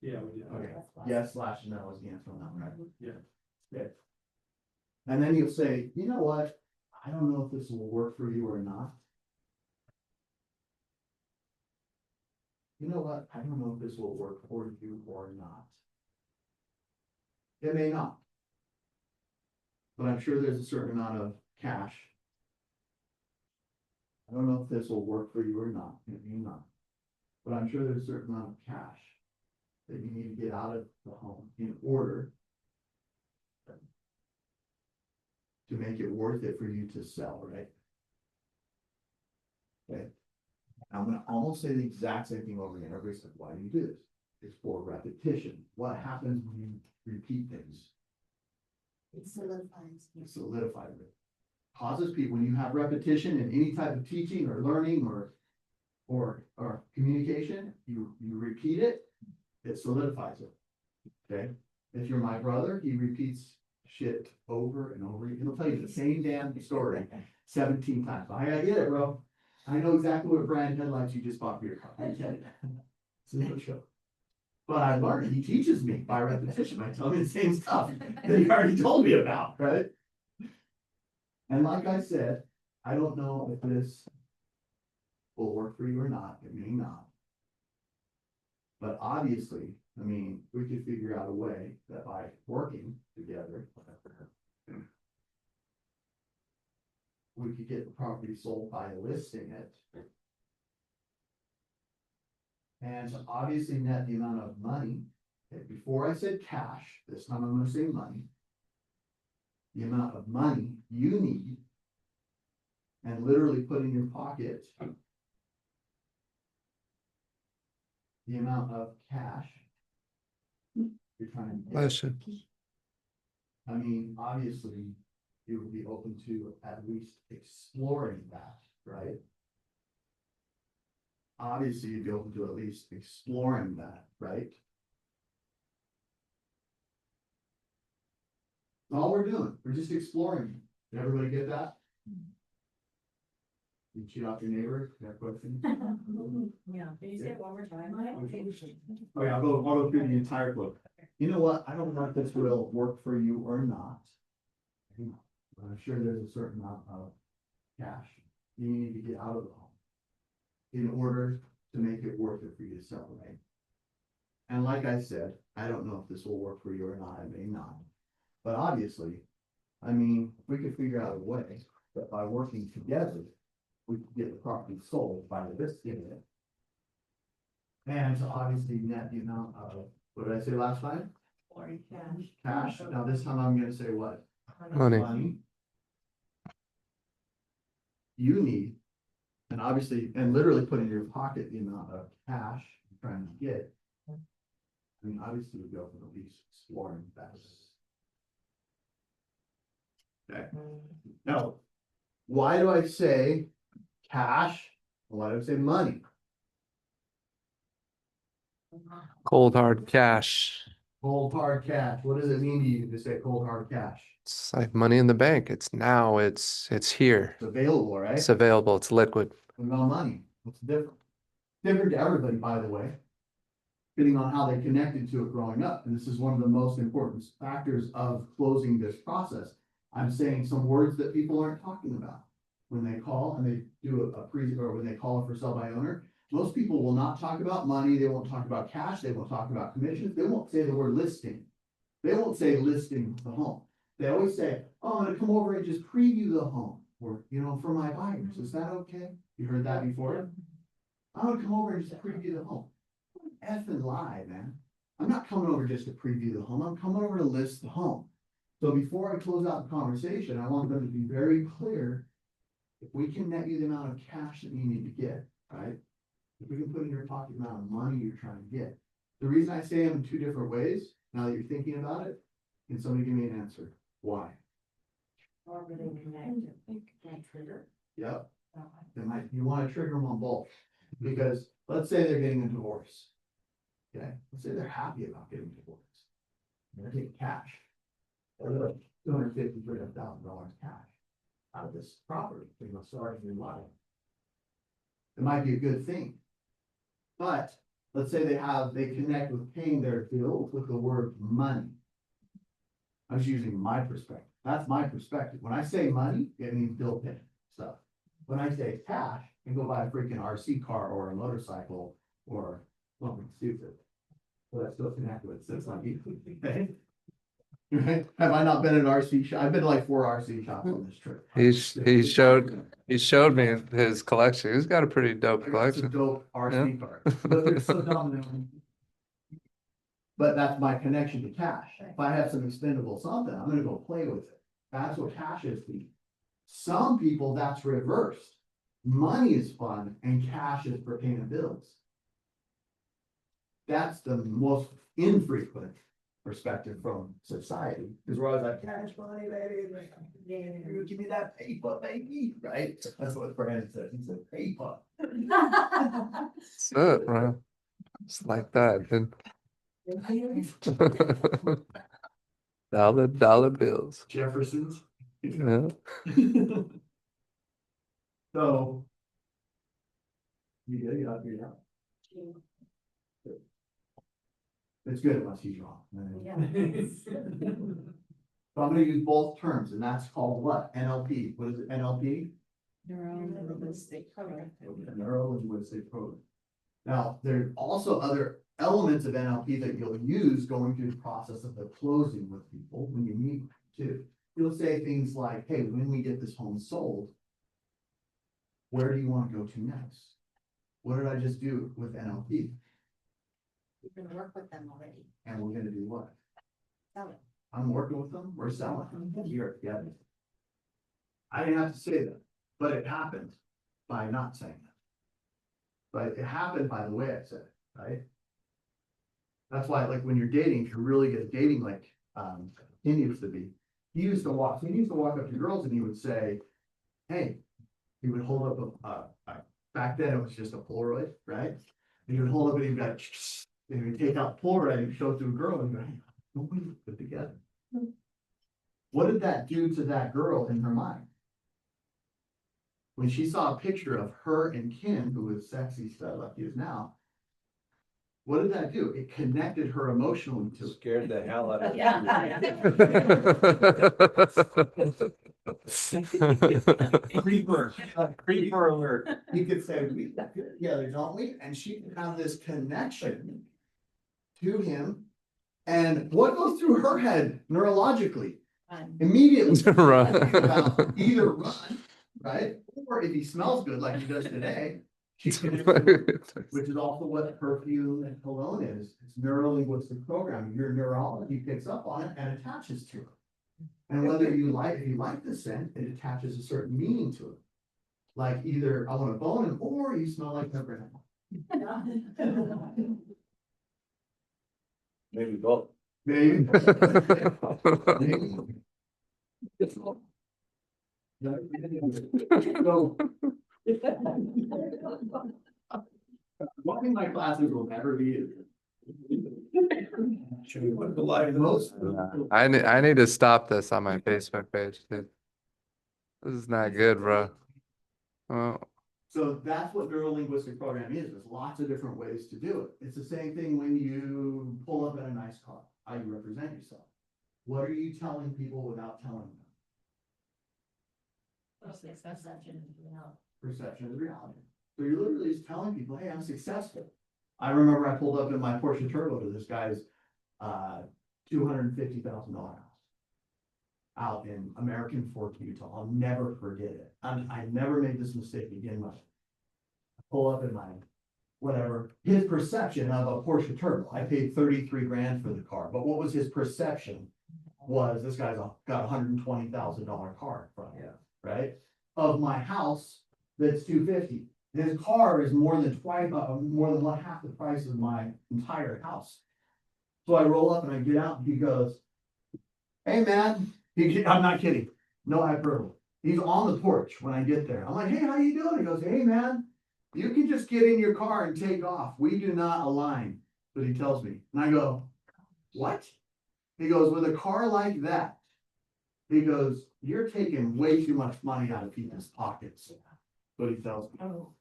Yeah, we did. Okay, yes, slash no is the answer on that one, right? Yeah. Good. And then you'll say, you know what, I don't know if this will work for you or not. You know what, I don't know if this will work for you or not. It may not. But I'm sure there's a certain amount of cash. I don't know if this will work for you or not, it may not. But I'm sure there's a certain amount of cash that you need to get out of the home in order to make it worth it for you to sell, right? Okay. I'm gonna almost say the exact same thing over again. Everybody said, why do you do this? It's for repetition. What happens when you repeat things? It solidifies. It solidifies it. Causes people, when you have repetition in any type of teaching or learning or communication, you repeat it, it solidifies it. Okay? If you're my brother, he repeats shit over and over. He'll tell you the same damn story 17 times. I get it, bro. I know exactly what brand headlights you just bought for your car. I get it. It's no joke. But I learned, he teaches me by repetition, by telling me the same stuff that he already told me about, right? And like I said, I don't know if this will work for you or not. It may not. But obviously, I mean, we could figure out a way that by working together, we could get the property sold by listing it. And to obviously net the amount of money, okay, before I said cash, this time I'm gonna say money. The amount of money you need and literally put in your pocket the amount of cash you're trying to get. Question. I mean, obviously, you would be open to at least exploring that, right? Obviously, you'd be open to at least exploring that, right? That's all we're doing, we're just exploring. Did everybody get that? You cheat off your neighbor, you have questions? yeah. Can you say it one more time? Okay, I'll go through the entire book. You know what, I don't know if this will work for you or not. But I'm sure there's a certain amount of cash you need to get out of the home in order to make it worth it for you to sell, right? And like I said, I don't know if this will work for you or not, it may not. But obviously, I mean, if we could figure out a way that by working together, we could get the property sold by listing it. And to obviously net the amount of, what did I say last time? Or cash. Cash. Now this time I'm gonna say what? Money. You need, and obviously, and literally put in your pocket the amount of cash you're trying to get. I mean, obviously, we go for at least exploring that. Okay. Now, why do I say cash? Why do I say money? Cold hard cash. Cold hard cash. What does it mean to you to say cold hard cash? It's like money in the bank. It's now. It's here. It's available, right? It's available. It's liquid. What about money? What's different? Different to everybody, by the way. Depending on how they connected to it growing up. And this is one of the most important factors of closing this process. I'm saying some words that people aren't talking about. When they call and they do or when they call for sell by owner, most people will not talk about money. They won't talk about cash. They won't talk about commissions. They won't say the word listing. They won't say listing the home. They always say, oh, I'm gonna come over and just preview the home, or, you know, for my buyers. Is that okay? You heard that before? I'm gonna come over and just preview the home. Effing lie, man. I'm not coming over just to preview the home. I'm coming over to list the home. So before I close out the conversation, I want them to be very clear. If we can net you the amount of cash that you need to get, right? If we can put in your pocket the amount of money you're trying to get. The reason I say them in two different ways, now that you're thinking about it, can somebody give me an answer? Why? Or were they connected? That trigger. Yep. They might, you want to trigger them on both, because let's say they're getting a divorce. Okay, let's say they're happy about getting a divorce. They're taking cash. They're like $250,000 cash out of this property, you know, starting in life. It might be a good thing. But let's say they connect with paying their bills with the word money. I was using my perspective. That's my perspective. When I say money, it means bill paying stuff. When I say cash, and go buy a freaking RC car or a motorcycle or something stupid. So that's still connected with, so it's like, okay? Right? Have I not been in an RC shop? I've been to like 4 RC shops on this trip. He showed me his collection. He's got a pretty dope I got some collection. dope RC cars, but they're so dominant. But that's my connection to cash. If I have some expendable something, I'm gonna go play with it. That's what cash is to me. Some people, that's reversed. Money is fun and cash is for paying bills. That's the most infrequent perspective from society, because we're always like, cash money, baby, give me that paper, baby, right? That's what Brandon said. He said, paper. That's it, bro. It's like that, dude. Dollar bills. Jefferson's. Yeah. So. You got it out. It's good unless he's wrong. Yeah. So I'm gonna use both terms, and that's called what? NLP. What is it? NLP? Neuro-linguistic program. Neuro-linguistic program. Now, there are also other elements of NLP that you'll use going through the process of the closing with people when you meet too. You'll say things like, hey, when we get this home sold, where do you want to go to next? What did I just do with NLP? You can work with them already. And we're gonna do what? Sell it. I'm working with them, we're selling. You're together. I didn't have to say that, but it happened by not saying that. But it happened by the way I said it, right? That's why, like, when you're dating, if you're really good at dating, like, he used to be, he used to walk up to girls and he would say, hey, he would hold up back then it was just a Polaroid, right? And he would hold up and he'd be like, and he'd take out Polaroid and show it to a girl and go, hey, don't we put together? What did that do to that girl in her mind? When she saw a picture of her and Ken, who was sexy stud like he is now, what did that do? It connected her emotionally to it. Scared the hell out of Creeper alert. He could say, we got good together, don't we? And she could have this connection to him. And what goes through her head neurologically? Immediately. Run. About either run, right? Or if he smells good like he does today, she connects to it, which is also what perfume and cologne is. It's neuro-linguistic programming. Your neurology picks up on it and attaches to it. And whether if you like the scent, it attaches a certain meaning to it. Like either I want to bone him or you smell like my grandma. Maybe both. Maybe. Maybe. So, one thing my classes will never be. Should we put the light Most. I need to stop this on my Facebook page, dude. This is not good, bro. Oh, So that's what neuro-linguistic programming is. There's lots of different ways to do it. It's the same thing when you pull up in a nice car, how you represent yourself. What are you telling people without telling them? Perception is reality. So you're literally just telling people, hey, I'm successful. I remember I pulled up in my Porsche Turbo to this guy's $250,000 house out in American Fork, Utah. I'll never forget it. I never made this mistake again. Much. Pull up in my whatever, his perception of a Porsche Turbo. I paid 33 grand for the car, but what was his perception was this guy's got $120,000 car from him, right? Of my house, that's 250. His car is more than half the price of my entire house. So I roll up and I get out and he goes, "Hey man," I'm not kidding, no hyperbole. He's on the porch when I get there. I'm like, "Hey, how you doing?" He goes, "Hey man, you can just get in your car and take off. We do not align." But he tells me, and I go, "What?" He goes, "With a car like that," he goes, "you're taking way too much money out of people's pockets." But he tells me. Oh.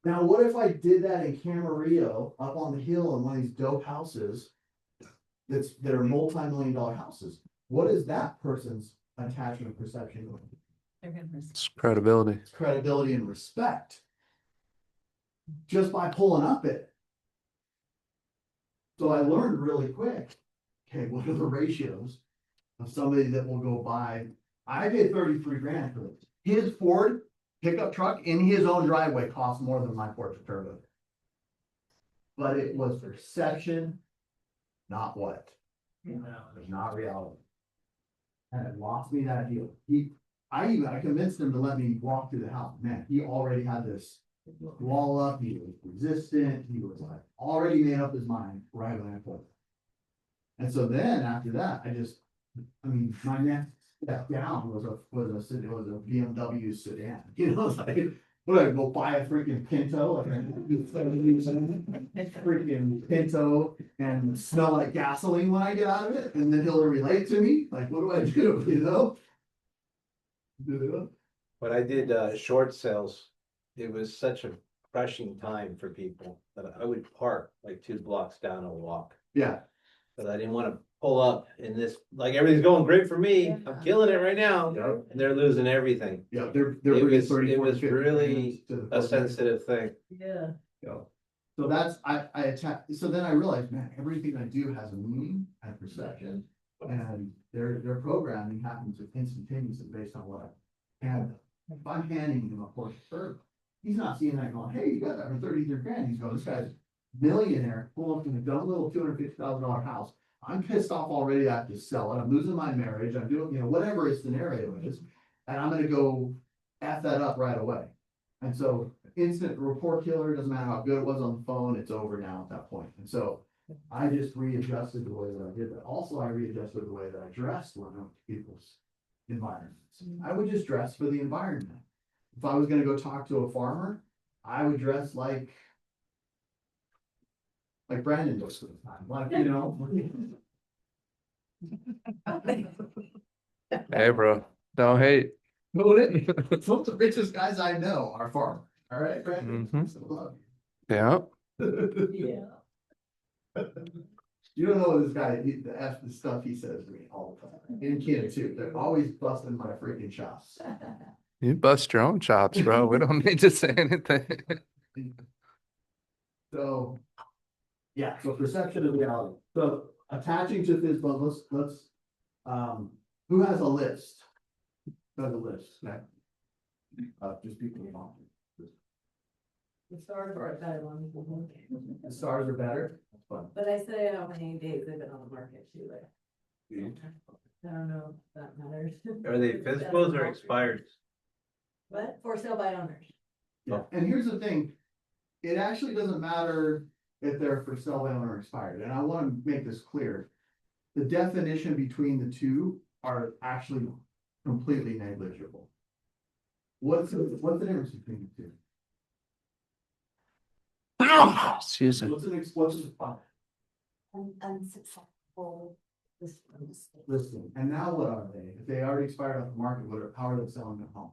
Now, what if I did that in Camarillo, up on the hill in one of these dope houses that are multi-million-dollar houses? What is that person's attachment perception going to be? They're gonna It's credibility. It's credibility and respect. Just by pulling up it. So I learned really quick, okay, what are the ratios of somebody that will go buy? I paid 33 grand for this. His Ford pickup truck in his own driveway costs more than my Porsche Turbo. But it was perception, not what? It was not reality. And it lost me that deal. I convinced him to let me walk through the house. Man, he already had this wall up, he was resistant, he was like already made up his mind right when I pulled. And so then after that, my next step down was a BMW sedan. You know, it's like, what, I go buy a freaking Pinto, like a freaking Pinto and smell like gasoline when I get out of it, and then he'll relate to me, like, what do I do, you know? When I did short sales, it was such a crushing time for people that I would park like 2 blocks down and walk. Yeah, But I didn't want to pull up in this, like everything's going great for me. Yeah. I'm killing it right now. And they're losing everything. yeah, they're It bringing was- 30, it 40, was 50 really to the A program. sensitive thing. Yeah. So that's, I attack, so then I realized, man, everything I do has a meaning and perception. And their programming happens instantaneously based on what I have. If I'm handing him a Porsche Turbo, he's not seeing that going, "Hey, you got that for 33 grand. He's going, "This guy's millionaire, pull up in a dumb little $250,000 house. I'm pissed off already. I have to sell it. I'm losing my marriage. I'm doing, whatever his scenario is. And I'm gonna go F that up right away." And so instant report killer, doesn't matter how good it was on the phone, it's over now at that point. And so I just readjusted the way that I did that. Also, I readjusted the way that I dressed when I went to people's environments. I would just dress for the environment. If I was gonna go talk to a farmer, I would dress like Brandon looks for the time, like, Hey, bro, don't hate. some of the richest guys I know are farmers. All right, Brandon? Mhm. So love Yeah. you. Yeah. You don't know what this guy, the stuff he says to me all the time. And Ken too. They're always busting my freaking chops. You bust your own chops, bro. We don't need to say anything. So, yeah, so perception of reality. So attaching to this, but let's, who has a list? Who has a list? Okay. Just people involved. The stars are better ones. The stars are better. That's fun. But I say how many days they've been on the market too, like. I don't know if that matters. Are they physicals or expired? What? For sale by owners. Yeah, and here's the thing, it actually doesn't matter if they're for sale by owner or expired, and I wanna make this clear. The definition between the two are actually completely negligible. What's the difference between the two? Excuse me. What's the Unsuccessful. listing, and now what are they? If they already expired off the market, how are they selling their home?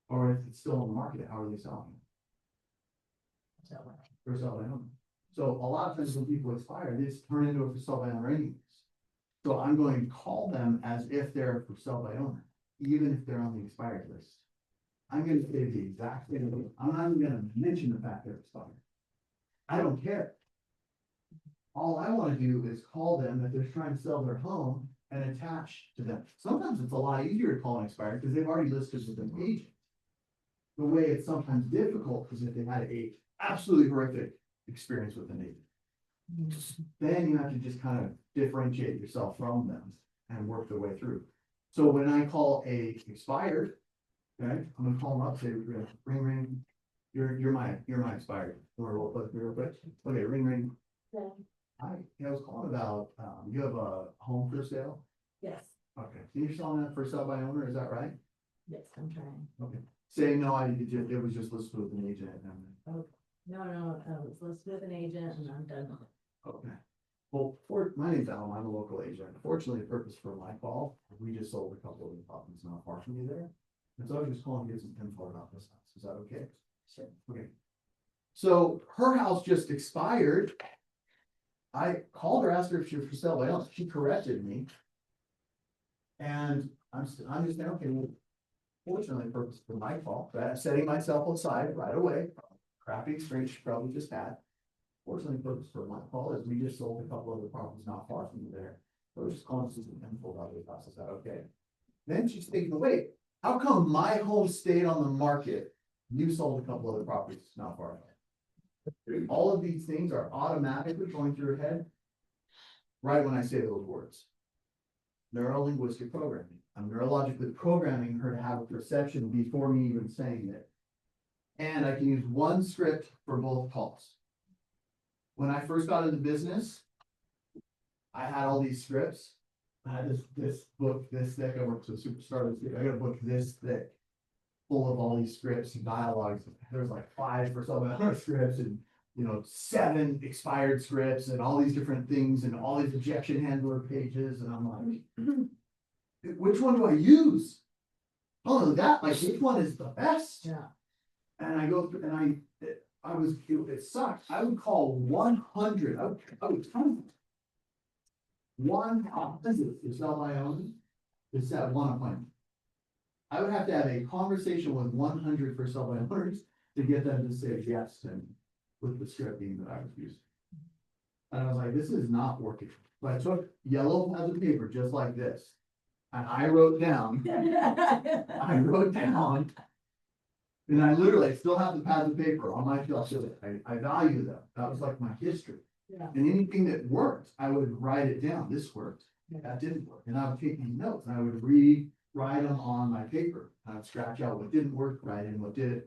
Or if it's still on the market, how are they selling it? For sale by owner. So a lot of times when people expire, they just turn into a for sale by owner anyways. So I'm going to call them as if they're for sale by owner, even if they're on the expired list. I'm gonna say the exact same, I'm not even gonna mention the fact they're expired. I don't care. all I wanna do is call them if they're trying to sell their home and attach to them. Sometimes it's a lot easier to call an expired because they've already listed with an agent. The way it's sometimes difficult is if they had a absolutely horrific experience with an agent. Then you have to just kind of differentiate yourself from them and work their way through. So when I call a expired, okay, I'm gonna call them up, say, ring, ring, you're my expired. Real quick. Okay, ring, ring. Yeah. Hi, yeah, I was calling about, you have a home for sale? Yes, Okay, so you're selling that for sale by owner, is that right? yes, I'm trying. Okay, saying no, it was just listed with an agent and, No, it's listed with an agent and I'm done. okay. Well, my name's Alma, I'm a local agent. Fortunately, the purpose for my call, we just sold a couple of apartments not far from you there. And so I was just calling to get some info about this house. Is that okay? Sure. Okay. So her house just expired. I called her, asked her if she was for sale by owner. She corrected me. And I'm just saying, okay, well, fortunately, the purpose for my call, right, setting myself aside right away, crappy experience she probably just had. Fortunately, the purpose for my call is we just sold a couple other properties not far from you there. So I was just calling to see some info about the house. Is that okay? Then she's thinking, wait, how come my home stayed on the market? You sold a couple other properties not far away. All of these things are automatically going through her head right when I say those words. Neuro-linguistic programming. I'm neurologically programming her to have a perception before me even saying it. And I can use one script for both calls. When I first got into business, I had all these scripts. I had this book this thick. I worked with Superstar. I got a book this thick, full of all these scripts and dialogues. There's like 5 for some other scripts and 7 expired scripts and all these different things and all these objection handler pages. And I'm like, which one do I use? Oh, that like which one is the best? Yeah. And I go through and it sucked. I would call 100. I would tell them. One visit to sell my own to set one appointment. I would have to have a conversation with 100 for sell by owners to get them to say yes and with the scripting that I was using. And I was like, this is not working. So I took yellow pads of paper just like this. And I wrote down, and I literally still have the pads of paper on my shelf. I value them. That was like my history. Yeah. And anything that worked, I would write it down. This worked. That didn't work. And I would take these notes and I would write them on my paper. I would scratch out what didn't work, write in what did.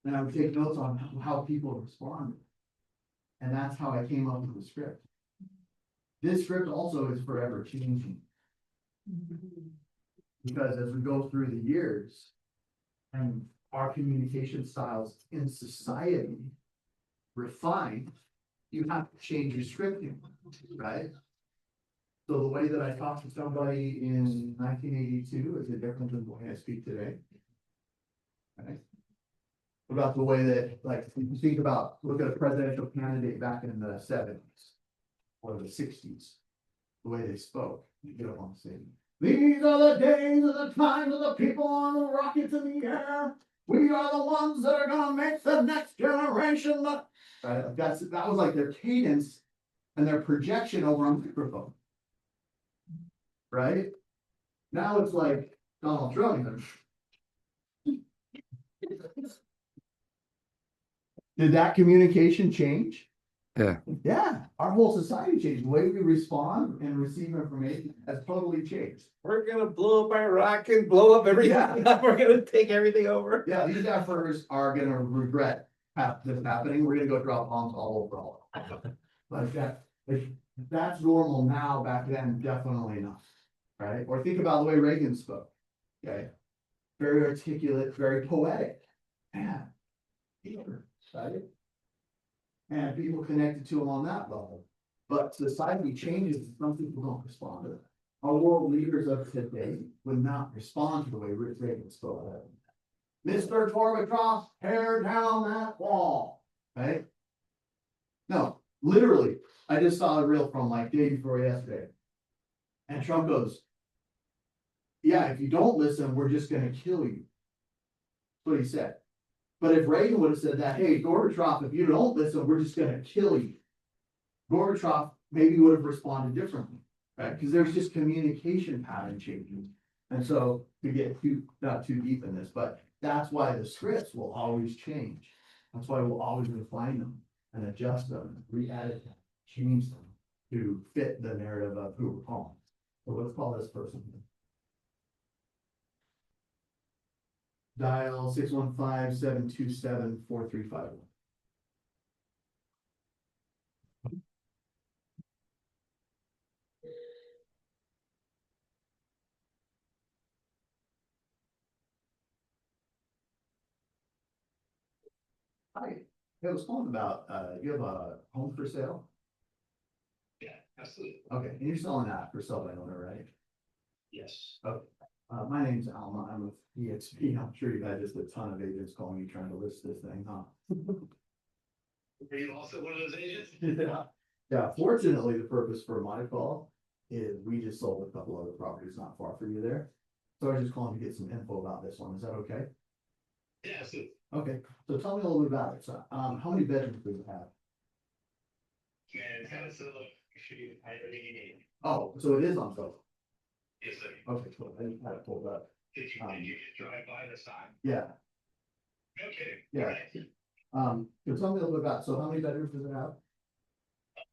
And I would take notes on how people responded. And that's how I came up with the script. This script also is forever changing. Because as we go through the years and our communication styles in society refine, you have to change your scripting, right? So the way that I talk to somebody in 1982 is different than the way I speak today. Right? What about the way that, like, if you think about, look at a presidential candidate back in the 70s or the 60s, the way they spoke, you get up on the stage. These are the days of the times of the people on the rockets in the air. We are the ones that are gonna make the next generation. Right? That was like their cadence and their projection over on microphone. Right? Now it's like Donald Trump. Did that communication change? Yeah. Yeah, our whole society changed. The way we respond and receive information has totally changed. We're gonna blow up Iraq and blow up everything. We're gonna take everything over. Yeah, these efforts are gonna regret this happening. We're gonna go drop bombs all over all of them. Like that's normal now, back then, definitely not. Right? Or think about the way Reagan spoke. Okay. Very articulate, very poetic. Yeah. Right? And people connected to him on that level. But society changes, some people don't respond to that. Our world leaders of today would not respond to the way Reagan spoke. Mr. Gorbachev, tear down that wall, right? No, literally, I just saw a reel from like day before yesterday. And Trump goes, yeah, if you don't listen, we're just gonna kill you. That's what he said. But if Reagan would have said that, hey, Gorbachev, if you don't listen, we're just gonna kill you. Gorbachev maybe would have responded differently, right? Because there's just communication pattern changes. And so to get not too deep in this, but that's why the scripts will always change. That's why we'll always refine them and adjust them, re-edit them, change them to fit the narrative of who we're calling. So let's call this person. Dial 615-727-4351. Hi, I was calling about, you have a home for sale? Yeah, absolutely. Okay, and you're selling that for sale by owner, right? Yes. My name's Alma, I'm with EXP, I'm sure you've had just a ton of agents calling you trying to list this thing, huh? Are you also one of those agents? Yeah, yeah, fortunately, the purpose for my call is we just sold a couple other properties not far from you there. So I was just calling to get some info about this one, is that okay? Yeah, absolutely. Okay, so tell me a little bit about it, so, how many bedrooms do you have? And kind of so I really need. Oh, so it is on sale, Yes, sir. okay, cool, I just had it pulled up, Did you just drive by the sign? yeah, Okay. Yeah. Alright. so tell me a little bit about, so how many bedrooms does it have?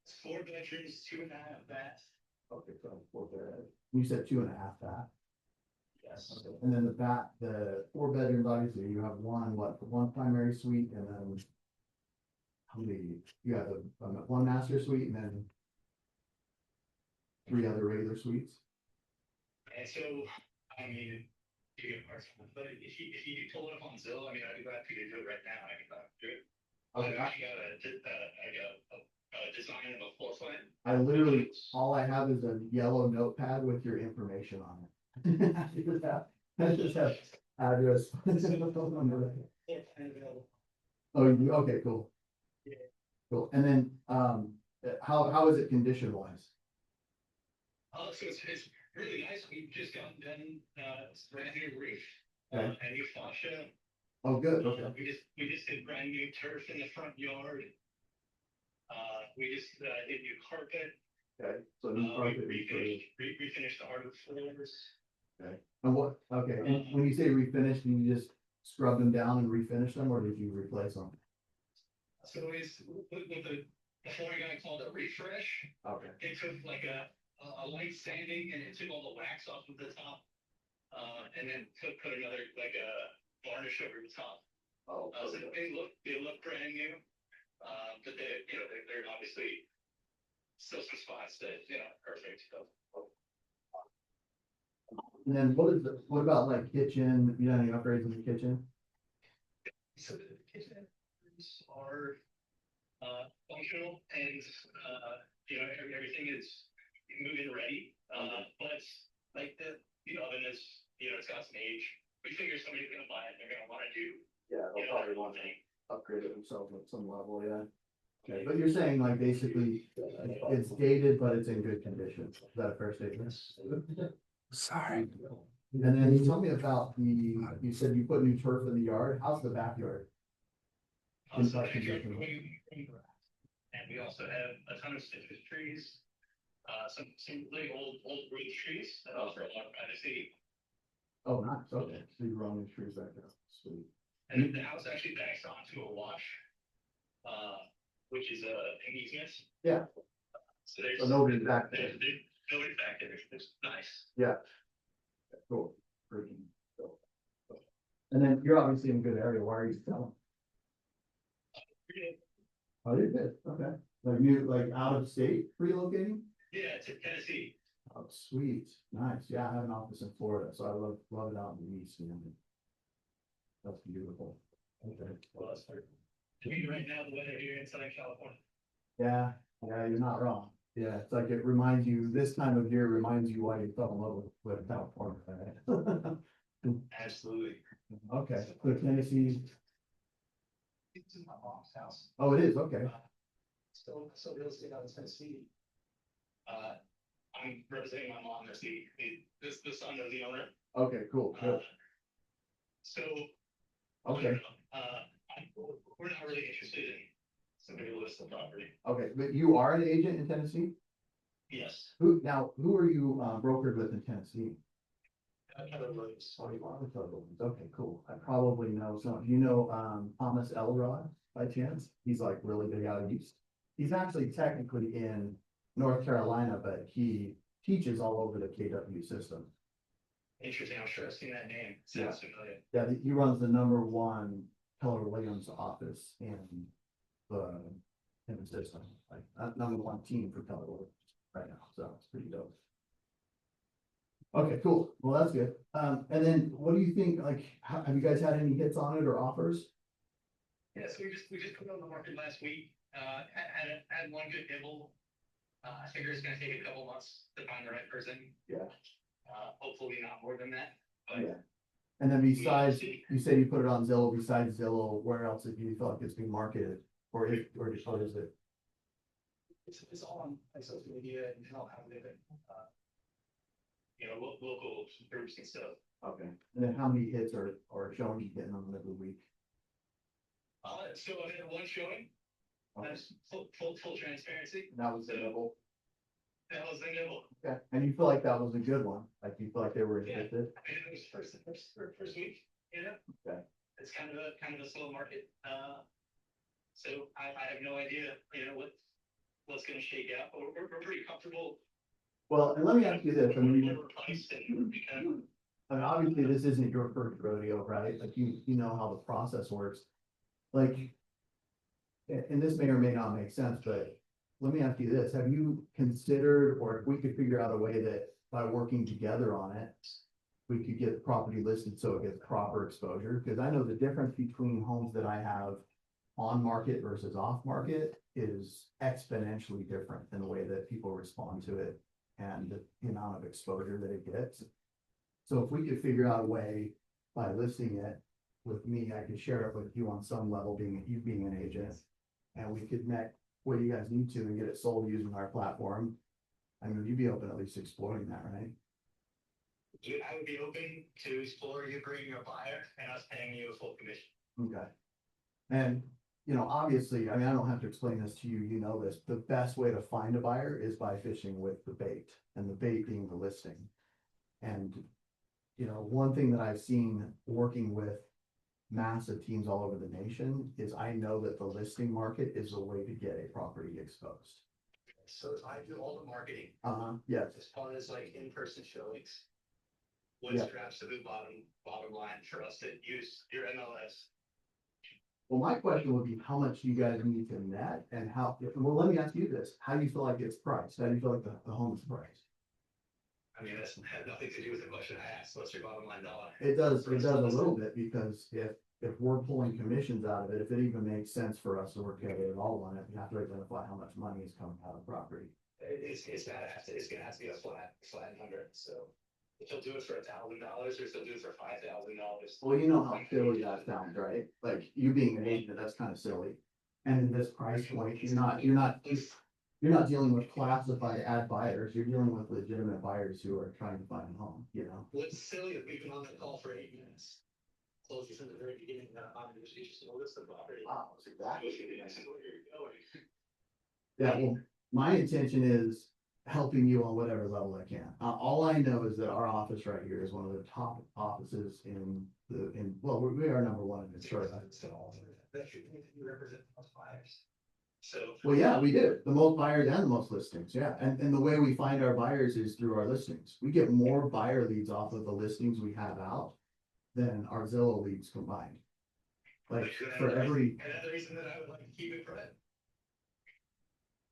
It's 4 bedrooms, 2.5 baths. Okay, so 4 bed, you said 2.5 bath. Yes. Okay, and then the 4 bedrooms, obviously, you have one primary suite and then. How many, you have one master suite and then. 3 other regular suites? And so, I mean, you get parts, but if you pull it up on Zillow, I mean, I'd be glad for you to do it right now. I can do it. Okay, I got a design of a floor plan. I literally, all I have is a yellow notepad with your information on it. I just have address. Phone number. Oh, okay, cool. Yeah. Cool, and then, how is it condition wise? So it's really nice. We've just gotten done, it's brand new roof, Okay. and new fascia. Oh, good, okay, We just did brand new turf in the front yard. We just, did new carpet. okay, so new carpet, Refinished the hardwood floors. and what, okay, and when you say refinish, do you just scrub them down and refinish them, or did you replace them? So it's, with the flooring guy called a refresh. Okay. It took like a light sanding and it took all the wax off of the top. And then put another, like a varnish over the top. Oh, So they look brand new. But they're obviously still some spots that, perfect. and then what about like kitchen, you done any upgrades in the kitchen? So the kitchen are, functional and, everything is move-in ready. But like the oven is, it's got some age. We figure somebody's gonna buy it, they're gonna wanna do, Yeah, one thing. upgrade it themselves at some level, yeah. Okay, but you're saying like basically it's dated, but it's in good condition. Is that a fair statement? Sorry. And then tell me about you said you put new turf in the yard. How's the backyard? So the backyard, and we also have a ton of citrus trees, some really old root trees that offer a lot of privacy. Oh, nice, okay, so you're running trees back there, sweet. And then the house actually backs onto a wash, which is an easement. Yeah. So there's. So nobody's back there. Nobody's back there, it's nice. Yeah. Cool. Freaking cool. And then you're obviously in a good area. Why are you selling? Oh, you're good, okay. Like out of state relocating? Yeah, to Tennessee. Oh, sweet, nice. Yeah, I have an office in Florida, so I love it out in the east. That's beautiful. Okay. Well, that's fair. To me, right now, the weather here in Southern California. Yeah, you're not wrong. Yeah, it's like it reminds you, this time of year reminds you why you fell in love with California, right? Absolutely. Okay, so Tennessee, It's in my mom's house. oh, it is, okay. Still real estate out in Tennessee. I'm representing my mom as the son of the owner. Okay, cool, good. So. Okay, We're not really interested in somebody who lists the property. okay, but you are an agent in Tennessee? Yes. Who are you brokered with in Tennessee? Keller Williams. Oh, you are with Keller Williams. Okay, cool. I probably know some. Do you know Thomas Elrod by chance? He's like really big out of East. He's actually technically in North Carolina, but he teaches all over the KW system. Interesting, I'm sure I've seen that name, sounds familiar. Yeah, he runs the #1 Keller Williams office the in the system, like #1 team for Keller Williams right now. So it's pretty dope. Okay, cool. Well, that's good. And then what do you think, like, have you guys had any hits on it or offers? Yes, we just put it on the market last week, had one good nibble. I figure it's gonna take a couple months to find the right person. Yeah. Hopefully not more than that, Yeah. but And then besides, you said you put it on Zillow, besides Zillow, where else do you feel like it's being marketed? Or is it? it's all on like social media and how they been, local groups and stuff. Okay. And then how many hits are showing you getting on every week? So I had one showing, Okay. that's full transparency, That was the level. that was the nibble. Okay. And you feel like that was a good one? Like you feel like they were Yeah. interested? I mean, it was first week, Okay. it's kind of a slow market, so I have no idea, what's gonna shake out, but we're pretty comfortable. Well, and let me ask you this. I mean, We're priced and we kind of, obviously this isn't your first rodeo, right? Like you know how the process works. Like, and this may or may not make sense, but let me ask you this. Have you considered, or if we could figure out a way that by working together on it, we could get the property listed so it gets proper exposure? Because I know the difference between homes that I have on market versus off market is exponentially different in the way that people respond to it and the amount of exposure that it gets. So if we could figure out a way by listing it with me, I could share it with you on some level, you being an agent. And we could net what you guys need to and get it sold using our platform. I mean, you'd be open at least exploring that, right? I would be open to explore you bringing a buyer and us paying you a full commission. Okay. And, obviously, I mean, I don't have to explain this to you, you know this, the best way to find a buyer is by fishing with the bait, and the bait being the listing. And, one thing that I've seen working with massive teams all over the nation is I know that the listing market is the way to get a property exposed. So if I do all the marketing, Yes. as far as like in-person showings, Yeah. what's your absolute bottom line for us to use your MLS? Well, my question would be, how much do you guys need to net and well, let me ask you this, how do you feel like it's priced? How do you feel like the home is priced? I mean, that's had nothing to do with the question I asked. What's your bottom line dollar? It does a little bit, because if we're pulling commissions out of it, if it even makes sense for us to work together at all on it, we have to identify how much money is coming out of the property. It's gonna have to be a flat number, so. If he'll do it for $1,000 or if he'll do it for $5,000. Well, you know how silly that sounds, right? Like you being an agent, that's kind of silly. And in this price point, you're not dealing with classified ad buyers, you're dealing with legitimate buyers who are trying to find a home, What's silly is we've been on the call for 8 minutes. Close you from the very beginning, I'm just interested to list the property. Wow, that's exactly. Where you're going. Yeah, well, my intention is helping you on whatever level I can. All I know is that our office right here is one of the top offices we are #1 in Detroit. You represent most buyers. So. Well, yeah, we do. The most buyers and the most listings, yeah. And the way we find our buyers is through our listings. We get more buyer leads off of the listings we have out than our Zillow leads combined. Like for every. Another reason that I would like to keep it private.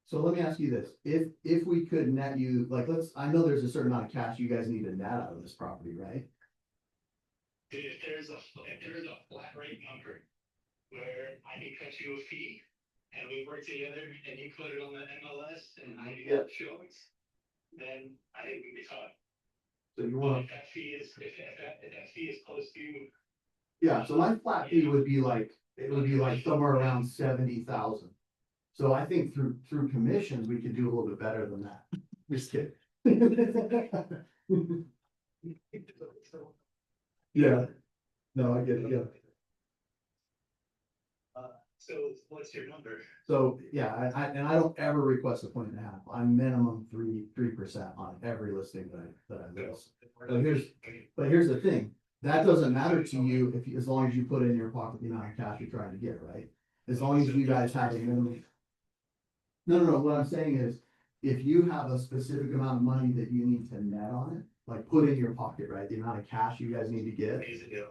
So let me ask you this, if we could net you, like, I know there's a certain amount of cash you guys need to net out of this property, right? If there's a flat rate number where I can cut you a fee and we work together and you put it on the MLS and I do the showings, then I think we'd be fine. So you But want, if that fee is, if that fee is close to, yeah, so my flat fee would be like, somewhere around 70,000. So I think through commissions, we could do a little bit better than that. Just kidding. Yeah, no, I get it, yeah. So what's your number? So, yeah, and I don't ever request a 1.5. I'm minimum 3% on every listing that I list. But here's the thing, that doesn't matter to you if, as long as you put in your pocket the amount of cash you're trying to get, right? As long as you guys have a minimum. No, what I'm saying is, if you have a specific amount of money that you need to net on it, like put in your pocket, right, the amount of cash you guys need to get. Here's the deal.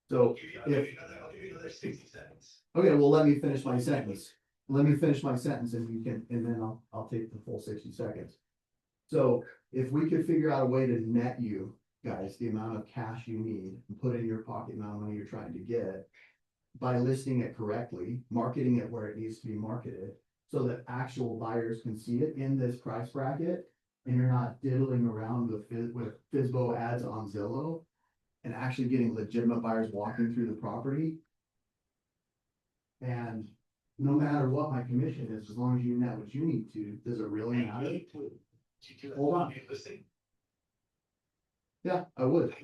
So I'll if, give you another 60 seconds. okay, well, let me finish my sentence. Let me finish my sentence and you can, and then I'll take the full 60 seconds. So if we could figure out a way to net you guys the amount of cash you need and put in your pocket the amount of money you're trying to get by listing it correctly, marketing it where it needs to be marketed, so that actual buyers can see it in this price bracket, and you're not diddling around with FISBO ads on Zillow, and actually getting legitimate buyers walking through the property. And no matter what my commission is, as long as you net what you need to, does it really matter? Hold on. Yeah, I would.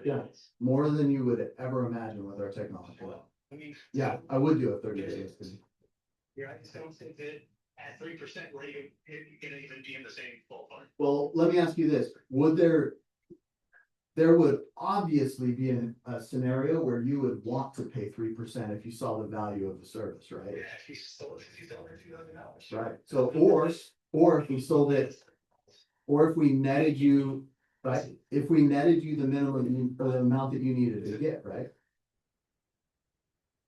Yeah, more than you would ever imagine with our technology. I mean. Yeah, I would do a 30-day listing. Yeah, I just don't think that at 3%, we're gonna even be in the same ballpark. Well, let me ask you this, there would obviously be a scenario where you would want to pay 3% if you saw the value of the service, right? Yeah, if you sold it for $2,000. Right, so, or if we sold it, or if we netted you, right, if we netted you the minimum or the amount that you needed to get, right?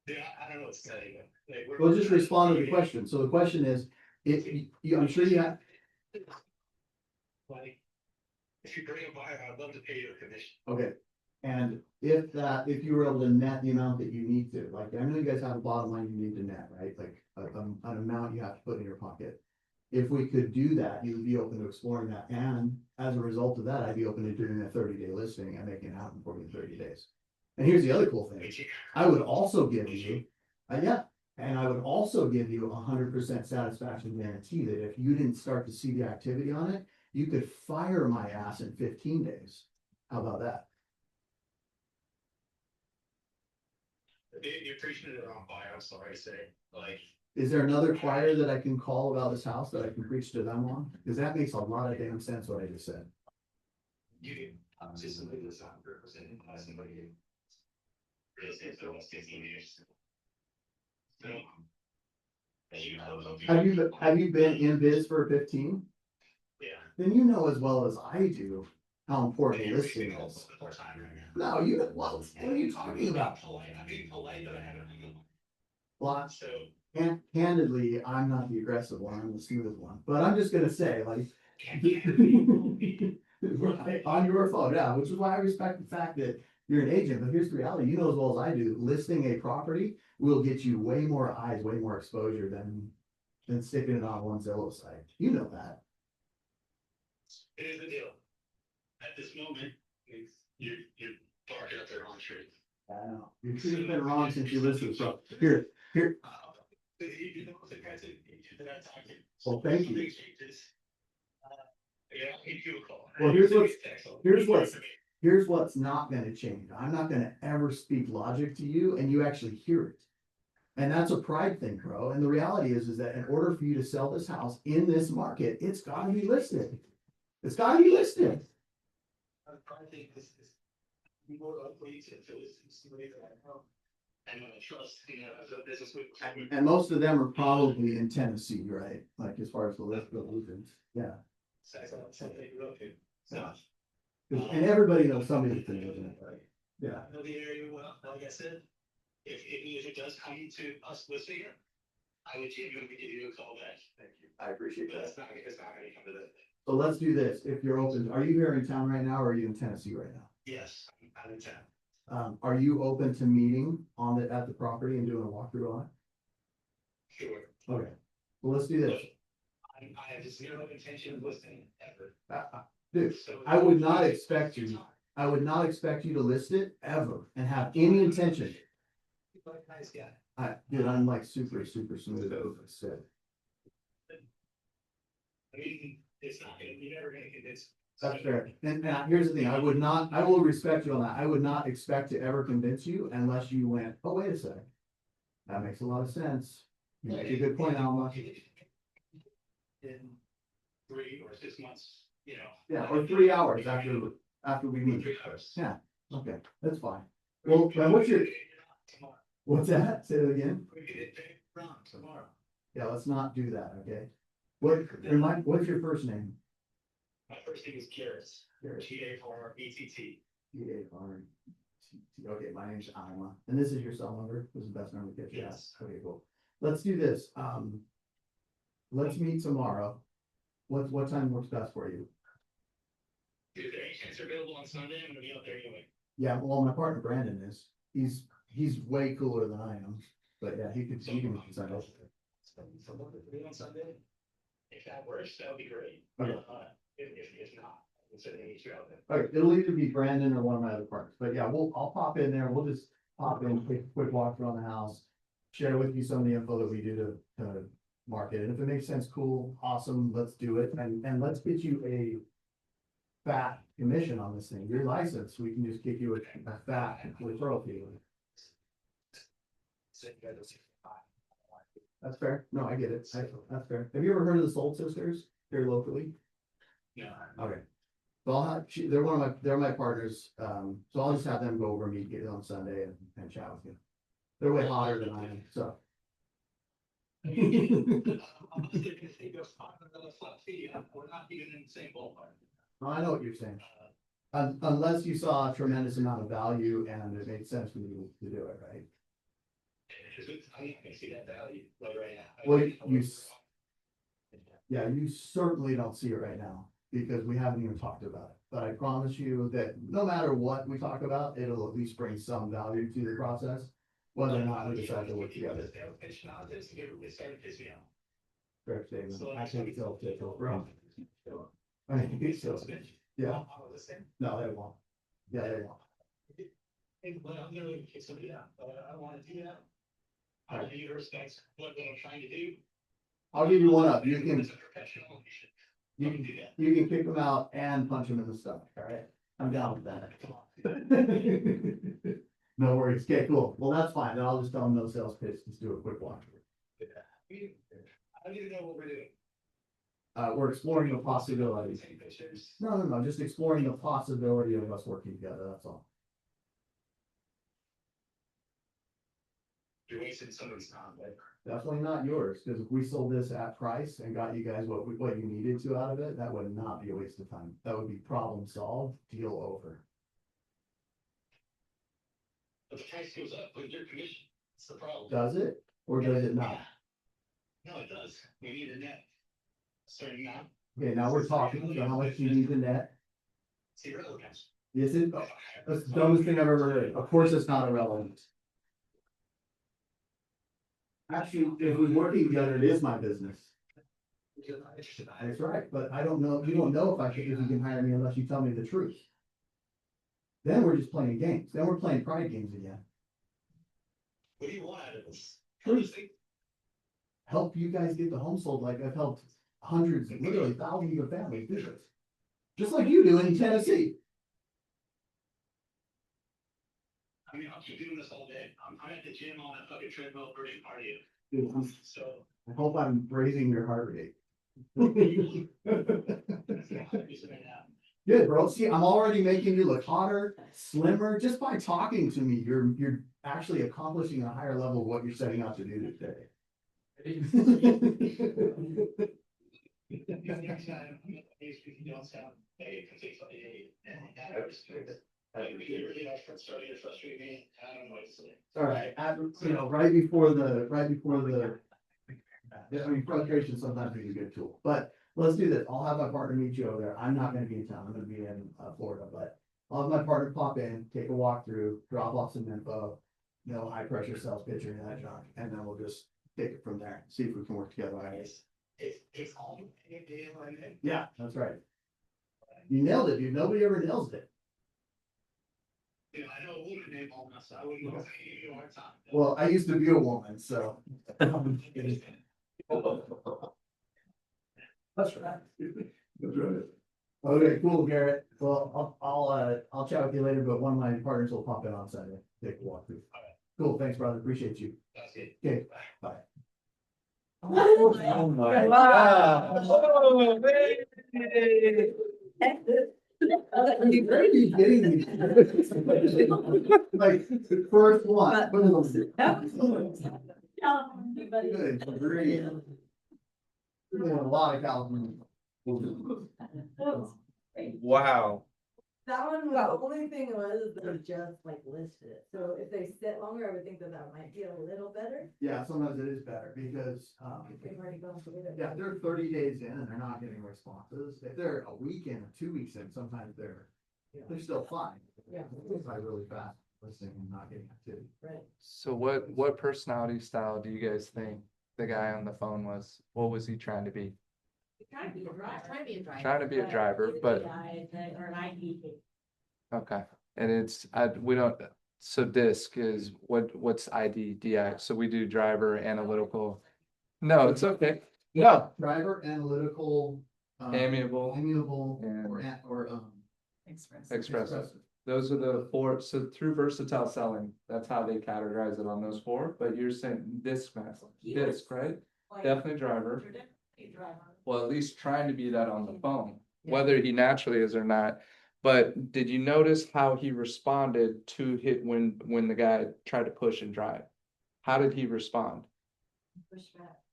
Yeah, I don't know what's telling you. Like, Well, just respond to the question, so the question is, if you, I'm sure you have, Like, if you bring a buyer, I'd love to pay you a commission. okay, and if you were able to net the amount that you need to, like, I know you guys have a bottom line you need to net, right? Like, an amount you have to put in your pocket. If we could do that, you would be open to exploring that, and as a result of that, I'd be open to doing a 30-day listing and making it happen for you in 30 days. And here's the other cool thing, I would also give you, yeah, and I would also give you 100% satisfaction guarantee that if you didn't start to see the activity on it, you could fire my ass in 15 days. How about that? You're preaching to the wrong buyer, I'm sorry to say, like. Is there another choir that I can call about this house that I can preach to them on? Because that makes a lot of damn sense what I just said. You can, just somebody that's not represented by somebody. Real estate for the last 15 years. So. Have you been in biz for 15? Yeah. Then you know as well as I do how important listing is. No, you, what are you talking about? I'm being polite, but I haven't. Well, So. candidly, I'm not the aggressive one, I'm the smooth one, but I'm just gonna say, like. On your phone, yeah, which is why I respect the fact that you're an agent, but here's the reality, you know as well as I do, listing a property will get you way more eyes, way more exposure than sticking it on one Zillow site, you know that. Here's the deal. At this moment, you're barking up the wrong tree. I know, your tree's been wrong since you listed, so, here, You know, the guys that I'm talking. Well, thank you. Big changes. Yeah, I'll give you a call. Well, here's what's. here's what's not gonna change, I'm not gonna ever speak logic to you and you actually hear it. And that's a pride thing, bro, and the reality is that in order for you to sell this house in this market, it's gotta be listed. It's gotta be listed. I think this is more likely to listen to somebody that I know. And I trust, you know, as a business with. And most of them are probably in Tennessee, right? Like as far as the list goes, yeah. No. And everybody knows somebody that's in it, right? Yeah. I know the area well, like I said, if it does come to us listing it, I would genuinely give you a call back. Thank you. I appreciate But that. it's not gonna come to that. So let's do this. If you're open, are you here in town right now or are you in Tennessee right now? Yes, I'm in town. Are you open to meeting at the property and doing a walkthrough on Sure. it? Okay, well, let's do this. I have zero intention of listing ever. Dude, So. I would not expect you to list it ever and have any intention. You're a nice guy. Dude, I'm like super smooth over it. I mean, it's not gonna, you're never gonna convince. That's fair. And here's the thing, I will respect you on that. I would not expect to ever convince you unless you went, oh, wait a second. That makes a lot of sense. You make a good point, Alma. In 3 or 6 months, you know. Yeah, or 3 hours after we meet. 3 hours. Yeah, okay, that's fine. Well, and what's your, Tomorrow. what's that? Say it again. We could get paid wrong tomorrow. Yeah, let's not do that, okay? What's your first name? My first name is Garrett, Garrett. Garrett. G-A-R-E-T-T. Okay, my name's Alma, and this is your cell number, this is the best number to get you at. Yes. Okay, cool. Let's do this, let's meet tomorrow. What time works best for you? Is there any chance you're available on Sunday? I'm gonna be out there anyway. Yeah, well, my partner Brandon is, he's way cooler than I am, but yeah, he can sign up. So look at 3 on Sunday. If that works, that would be great. Okay. If not, we'll send an issue out there. Okay, it'll either be Brandon or one of my other partners, but yeah, I'll pop in there, we'll just pop in, quick walk around the house. Share with you some of the info that we do to market, and if it makes sense, cool, awesome, let's do it, and let's get you a fat commission on this thing, your license, we can just kick you a fat referral fee. That's fair, no, I get it, that's fair. Have you ever heard of the Soul Sisters here locally? No. Okay. So I'll have, they're my partners, so I'll just have them go over and meet you on Sunday and chat with you. They're way hotter than I am, so. I'm still gonna say go find another flat fee. We're not even in the same ballpark. I know what you're saying. Unless you saw a tremendous amount of value and it made sense for you to do it, right? I see that value, like right now. Well, yeah, you certainly don't see it right now because we haven't even talked about it. But I promise you that no matter what we talk about, it'll at least bring some value to the process, whether or not we decide to work together. It's not this, it started pissing me off. Fair statement. So I think they'll take over. I I think so. Yeah, Listen, no, they won't. Yeah, they won't. but I'm gonna kick somebody out, but I don't wanna do that. I need to respect what I'm trying to do. I'll give you one up. You As can, a professional, you should do that. you can kick them out and punch them in the stomach, all right? I'm down with that. Come on. No worries. Okay, cool. Well, that's fine. Then I'll just tell them no sales pitch. Just do a quick walk. I don't even know what we're doing. We're exploring the possibilities. Same pictures. No, just exploring the possibility of us working together. That's all. You're wasting somebody's time, but. Definitely not yours, because if we sold this at price and got you guys what you needed to out of it, that would not be a waste of time. That would be problem solved, deal over. But the price goes up with your commission. That's the problem. Does it, or does it not? No, it does. We need a net. Certain amount. Okay, now we're talking, so how much do you need the net? It's irrelevant. Is it? That's the dumbest thing I've ever heard. Of course, it's not irrelevant. Actually, if we're working together, it is my business. You're not interested in That's right, but I don't know, you don't know if you can hire me unless you tell me the truth. Then we're just playing games. Then we're playing pride games again. What do you want out of this? Truth. Help you guys get the home sold like I've helped hundreds, literally thousands of families do this. Just like you do in Tennessee. I mean, I'm doing this all day. I'm at the gym on a fucking treadmill burning cardio. Dude, So. I hope I'm raising your heart rate. That's not how it's right now. Good, bro. See, I'm already making you look hotter, slimmer, just by talking to me. You're actually accomplishing a higher level of what you're setting out to do today. Next time, you don't sound, hey, it takes like eight. And I was really starting to frustrate me. I don't know what to say. All right, right before the, I mean, frustration sometimes is a good tool, but let's do this. I'll have my partner meet you over there. I'm not gonna be in town. I'm gonna be in Florida, but I'll have my partner pop in, take a walk through, drop off some info, high pressure sales pitch or any of that junk, and then we'll just take it from there. See if we can work together. All right? It's all in. Yeah, that's right. You nailed it, dude. Nobody ever nails it. You know, I know a woman named Alma, so I wouldn't know if I gave you a hard time. Well, I used to be a woman, so. That's right. That's right. Okay, cool, Garrett. Well, I'll chat with you later, but one of my partners will pop in on Sunday. Take a walk through. Cool, thanks, brother, appreciate you. That's it. Okay, bye. Oh my Wow. God. You better be kidding me. Like, first one. Good grief. We're doing a lot of California. Wow. That one, the only thing was they just like listed it, so if they sit longer, I would think that that might be a little better. Yeah, sometimes it is better because, If they've already gone through it. yeah, they're 30 days in and they're not getting responses. If they're a week in or 2 weeks in, sometimes they're still fine. Yeah. It's like really fast listening and not getting activity. Right. So what personality style do you guys think the guy on the phone was? What was he trying to be? Trying to be a driver. Trying to be a driver. Trying to be a driver, but Or an IT. okay. And we don't, so DISC is what's ID, DI? So we do driver analytical. No, it's okay. No. Driver, analytical. Amiable. Amiable, And- or, Express. Expressive. Those are the four. So through versatile selling, that's how they categorize it on those four. But you're saying DISC, right? Definitely driver. Well, at least trying to be that on the phone, whether he naturally is or not. But did you notice how he responded to hit when the guy tried to push and drive? How did he respond?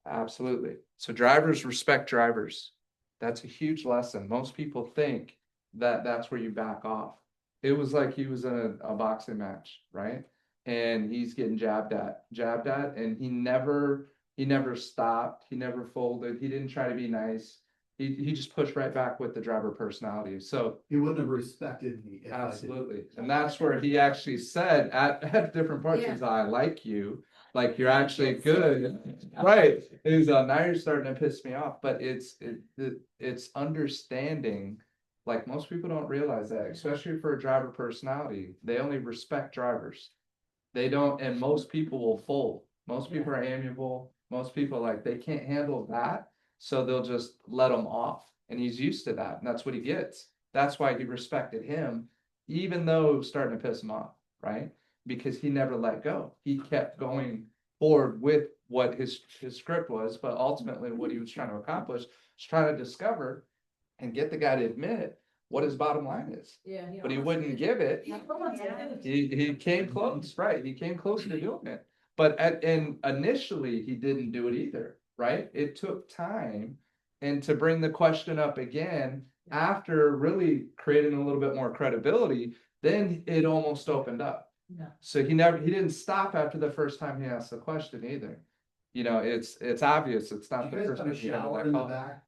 Absolutely. So drivers respect drivers. That's a huge lesson. Most people think that that's where you back off. It was like he was in a boxing match, right? And he's getting jabbed at, and he never stopped. He never folded. He didn't try to be nice. He just pushed right back with the driver personality. So he wouldn't have respected me. If I didn't. absolutely. And that's where he actually said at different parts, he's like, I like you. Like you're actually good. Right. He's now you're starting to piss me off. But it's understanding. Like most people don't realize that, especially for a driver personality, they only respect drivers. They don't, and most people will fold. Most people are amiable. Most people they can't handle that. So they'll just let him off. And he's used to that. And that's what he gets. That's why he respected him, even though it was starting to piss him off, right? Because he never let go. He kept going forward with what his script was, but ultimately what he was trying to accomplish was trying to discover and get the guy to admit what his bottom line is. Yeah. But he wouldn't give it. He came close, right? He came close to doing it. But and initially he didn't do it either, right? It took time. And to bring the question up again, after really creating a little bit more credibility, then it almost opened up. No. So he didn't stop after the first time he asked the question either. You know, it's obvious. It's not Did the you first guys have a time he had shower that in the call. back?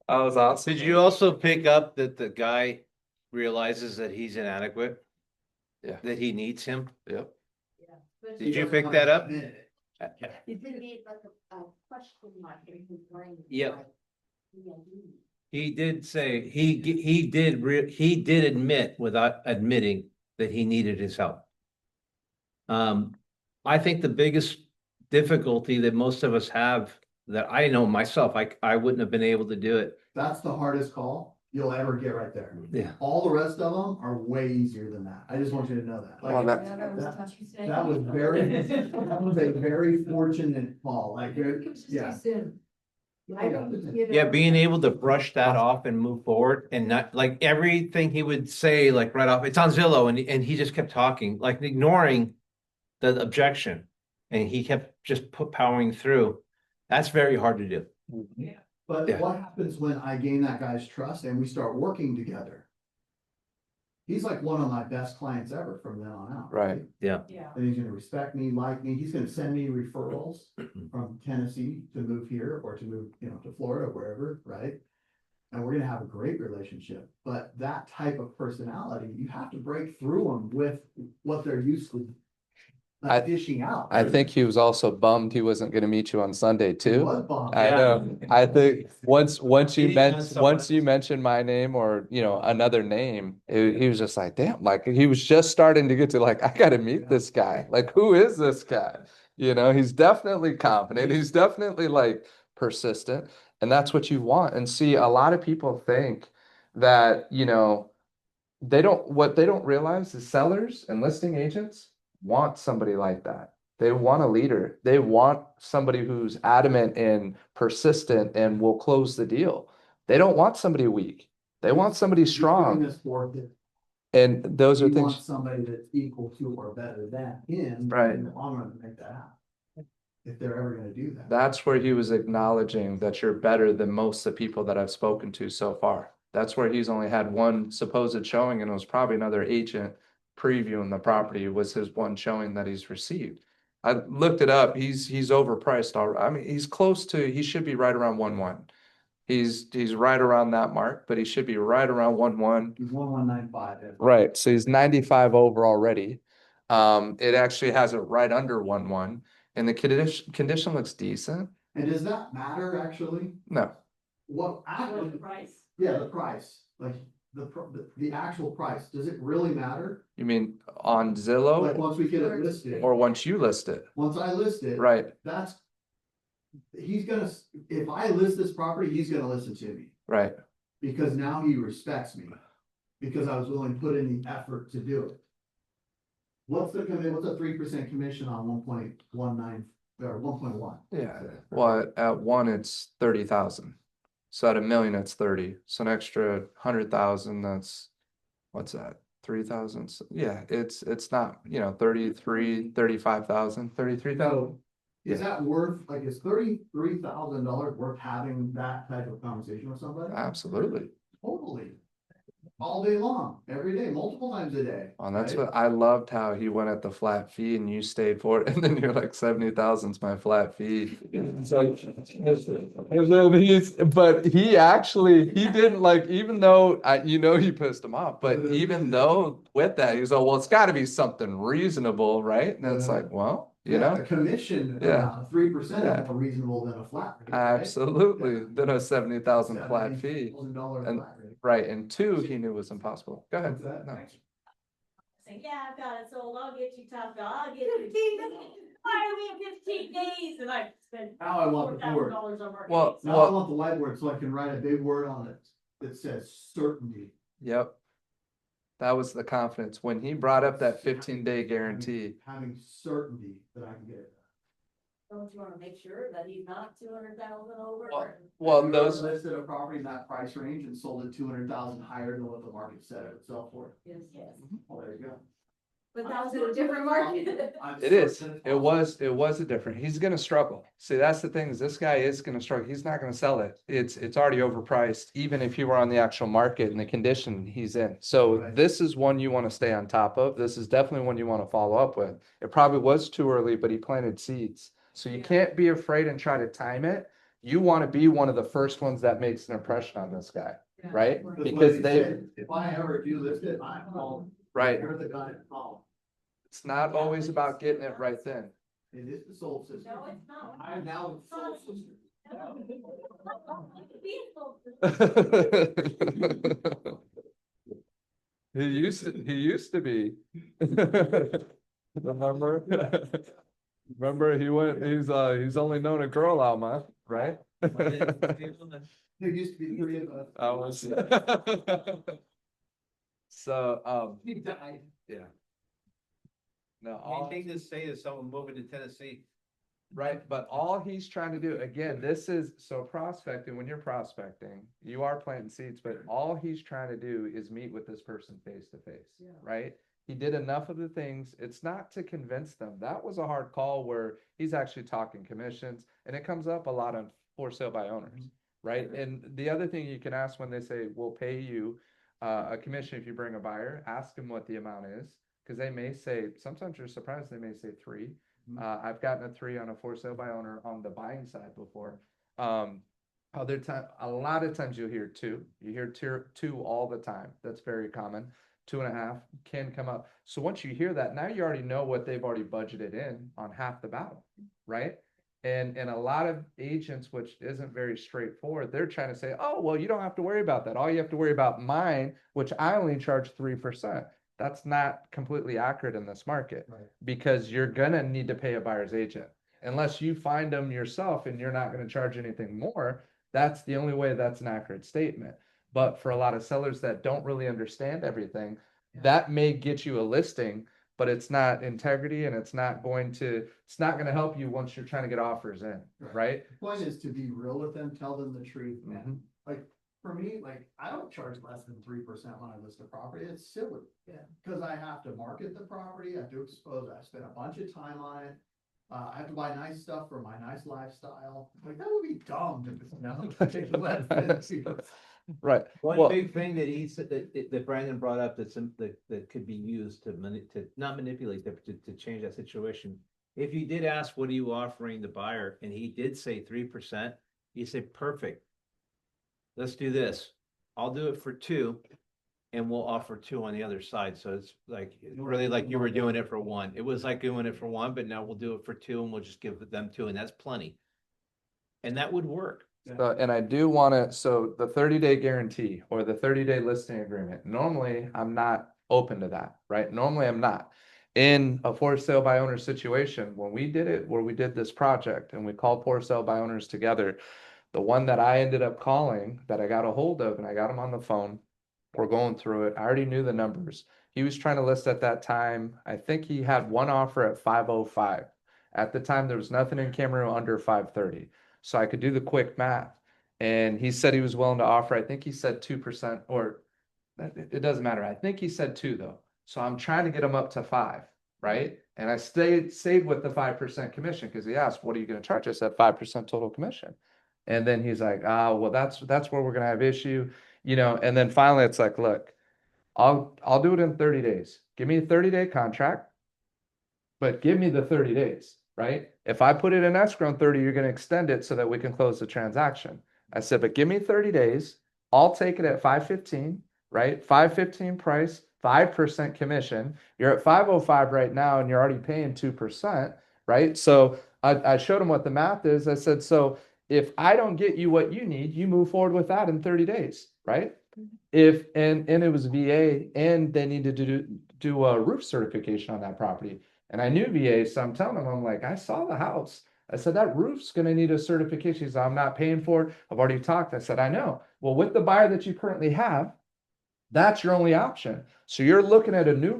That was awesome. Did you also pick up that the guy realizes that he's inadequate? Yeah. That he needs him? Yep. Did you pick that up? He made like a question mark in his brain. Yep. like, yeah, He did say, he did admit without admitting that he needed his help. I think the biggest difficulty that most of us have, that I know myself, I wouldn't have been able to do it. That's the hardest call you'll ever get right there. Yeah. All the rest of them are way easier than that. I just want you to know that. Well, Like, that- that was a very fortunate call. Like, yeah. Yeah, being able to brush that off and move forward and not like everything he would say, like right off, it's on Zillow, and he just kept talking, like ignoring the objection. And he kept just powering through. That's very hard to do. But Yeah. what happens when I gain that guy's trust and we start working together? He's like one of my best clients ever from then on out. Right. Yeah. And he's gonna respect me, like me. He's gonna send me referrals from Tennessee to move here or to move, to Florida, wherever, right? And we're gonna have a great relationship. But that type of personality, you have to break through them with what they're used to dishing out. I think he was also bummed he wasn't going to meet you on Sunday He too. was bummed. I know. I think once you He done someone mentioned my name or another name, he was just like, damn, like he was just starting to get to like, I got to meet this guy. Like, who is this guy? He's definitely confident. He's definitely like persistent, and that's what you want. And see, a lot of people think that what they don't realize is sellers and listing agents want somebody like that. They want a leader. They want somebody who's adamant and persistent and will close the deal. They don't want somebody weak. They want somebody He's doing strong. this for him. And those He are wants things, somebody that's equal to or better than him. Right. In the long run to make that happen. If they're ever gonna do that. that's where he was acknowledging that you're better than most of the people that I've spoken to so far. That's where he's only had one supposed showing, and it was probably another agent previewing the property was his one showing that he's received. I looked it up. He's overpriced already. I mean, he's close to, he should be right around 1-1. He's right around that mark, but he should be right around 1-1. He's 1195. Right, so he's 95 over already. It actually has it right under 1-1, and the condition looks decent. And does that matter actually? No, What Or actually, the price. yeah, the price, like the actual price, does it really matter? you mean on Like Zillow once we get it listed, or once you list it? once I list it. Right, That's. He's gonna, if I list this property, he's gonna listen to me, right. because now he respects me. Because I was willing to put in the effort to do it. What's the 3% commission on 1.19 or 1.1? Yeah, well, at 1, it's 30,000. So at 1,000,000, it's 30. So an extra 100,000, that's, what's that? 3,000. So, yeah, it's not, 35,000, 33,000. Is that worth, like, is $33,000 worth having that type of conversation with somebody? Absolutely. Totally. All day long, every day, multiple times a day. And that's right? what I loved, how he went at the flat fee and you stayed for it, and then you're like 70,000's my flat fee. So, but he actually, he didn't like, even though he pissed him off, but even though with that, he was like, well, it's gotta be something reasonable, right? And it's like, well, A commission Yeah. around 3% Yeah. is more reasonable than a flat rate. right? absolutely, Yeah. then a 70,000 flat fee. $70,000 And- flat rate. Right, and 2, he knew was impossible. Go ahead. What's that? No. Saying, yeah, I've got it sold, I'll get you top dollar, I'll get you 15 days. Why are we in 15 days? And I spent Now I want the board. $4,000 on marketing. Well, Now I want the whiteboard so I can write a big word on it that says certainty. Yep. That was the confidence when he brought up that 15-day guarantee. Having certainty that I can get it. Don't you wanna make sure that he's not 200,000 over? Well, or- Well, Have you ever those, listed a property in that price range and sold it 200,000 higher than what the market said it would sell for. Yes, yes. Well, there you go. But that was in a different market. I'm it is, certain it's it was a different, he's gonna struggle. See, that's the thing, is this guy is gonna struggle. He's not gonna sell it. It's already overpriced, even if he were on the actual market and the condition he's in. So Right. this is one you wanna stay on top of. This is definitely one you wanna follow up with. It probably was too early, but he planted seeds. So you can't be afraid and try to time it. You wanna be one of the first ones that makes an impression on this guy, Yeah. right? That's what Because they they, said. If I ever do list it, I'm calling. right, You're the guy to call. it's not always about getting it right then. It is the soul system. No, it's not. I am now the soul system. No. Be a soul. He used to be. Remember? Remember, he's only known a girl, Alma, right? There used to be 3 of us. I was. So, He died. yeah. No, I mean, all, thing to say is someone moving to Tennessee. right, but all he's trying to do, again, this is, so prospecting, when you're prospecting, you are planting seeds, but all he's trying to do is meet with this person face to face, Yeah. right? He did enough of the things, it's not to convince them. That was a hard call where he's actually talking commissions, and it comes up a lot on for sale by owners, right? And the other thing you can ask when they say, we'll pay you a commission if you bring a buyer, ask them what the amount is, because they may say, sometimes you're surprised, they may say 3. I've gotten a 3 on a for sale by owner on the buying side before. Other time, a lot of times you'll hear 2. You hear 2 all the time. That's very common. 2.5 can come up. So once you hear that, now you already know what they've already budgeted in on half the battle, right? And a lot of agents, which isn't very straightforward, they're trying to say, oh, well, you don't have to worry about that. All you have to worry about mine, which I only charge 3%. That's not completely accurate in this market, Right. because you're gonna need to pay a buyer's agent. Unless you find them yourself and you're not gonna charge anything more, that's the only way that's an accurate statement. But for a lot of sellers that don't really understand everything, Yeah. that may get you a listing, but it's not integrity and it's not going to help you once you're trying to get offers in, right? The point is to be real with them, tell them the truth, Mhm. man. Like, for me, like, I don't charge less than 3% when I list a property, it's silly. Yeah. Cause I have to market the property, I have to expose, I spend a bunch of time on it. I have to buy nice stuff for my nice lifestyle, like, that would be dumb to, take less than 2%. Right. One Well, big thing that he said that Brandon brought up that could be used to not manipulate, to change that situation. If you did ask, what are you offering the buyer? And he did say 3%, you say, perfect. Let's do this. I'll do it for 2 and we'll offer 2 on the other side. So it's like, really like you were doing it for 1. It was like doing it for 1, but now we'll do it for 2 and we'll just give them 2 and that's plenty. And that would work. so, and I do want to, so the 30-day guarantee or the 30-day listing agreement, normally I'm not open to that, right? Normally I'm not. In a for sale by owner situation, when we did it, where we did this project and we called for sale by owners together, the one that I ended up calling that I got a hold of and I got him on the phone, we're going through it. I already knew the numbers. He was trying to list at that time. I think he had one offer at 505. At the time, there was nothing in Cameroon under 530. So I could do the quick math. And he said he was willing to offer, I think he said 2%, or it doesn't matter. I think he said 2 though. So I'm trying to get him up to 5, right? And I stayed with the 5% commission because he asked, what are you going to charge? I said 5% total commission. And then he's like, well, that's where we're gonna have issue, and then finally it's like, look, I'll do it in 30 days. Give me a 30-day contract, but give me the 30 days, right? If I put it in escrow in 30, you're going to extend it so that we can close the transaction. I said, but give me 30 days. I'll take it at 515, right? 515 price, 5% commission. You're at 505 right now and you're already paying 2%, right? So I showed him what the math is. I said, so if I don't get you what you need, you move forward with that in 30 days, right? If and it was VA and they needed to do a roof certification on that property. And I knew VA, so I'm telling him, I'm like, I saw the house. I said, that roof's gonna need a certification. He said, I'm not paying for it. I've already talked. I said, I know. Well, with the buyer that you currently have, that's your only option. So you're looking at a new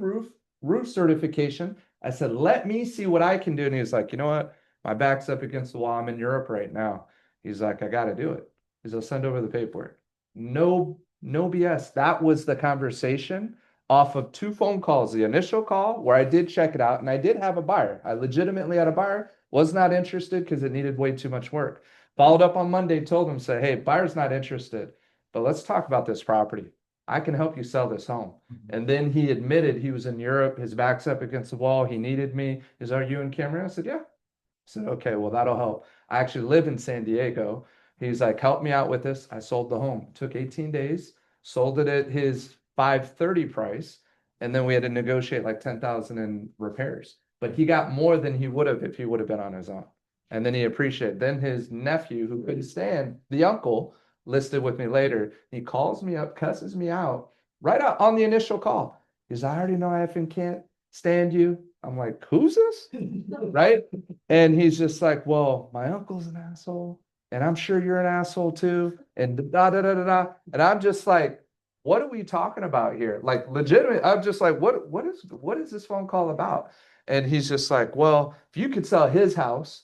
roof certification. I said, let me see what I can do. And he was like, you know what? My back's up against the wall. I'm in Europe right now. He's like, I got to do it. He'll send over the paperwork. No BS. That was the conversation off of 2 phone calls. The initial call where I did check it out and I did have a buyer. I legitimately had a buyer, was not interested because it needed way too much work. Followed up on Monday, told him, say, hey, buyer's not interested, but let's talk about this property. I can help you sell this home. And then he admitted he was in Europe. His back's up against the wall. He needed me. Are you in Cameroon? I said, yeah. I said, okay, well, that'll help. I actually live in San Diego. He's like, help me out with this. I sold the home. It took 18 days, sold it at his 530 price. And then we had to negotiate like 10,000 in repairs. But he got more than he would have if he would have been on his own. And then he appreciated. Then his nephew, who couldn't stand, the uncle, listed with me later. He calls me up, cusses me out right out on the initial call. He's, I already know I effing can't stand you. I'm like, who's this? Right? And he's just like, well, my uncle's an asshole. And I'm sure you're an asshole too. And da da da da da. And I'm just like, what are we talking about here? Like legitimate. I'm just like, what is this phone call about? And he's just like, well, if you could sell his house,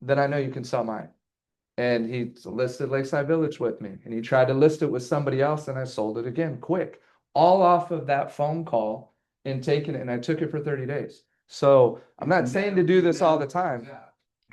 then I know you can sell mine. And he listed Lakeside Village with me. And he tried to list it with somebody else, and I sold it again quick. All off of that phone call and taking it, and I took it for 30 days. So I'm not saying to do this all the time.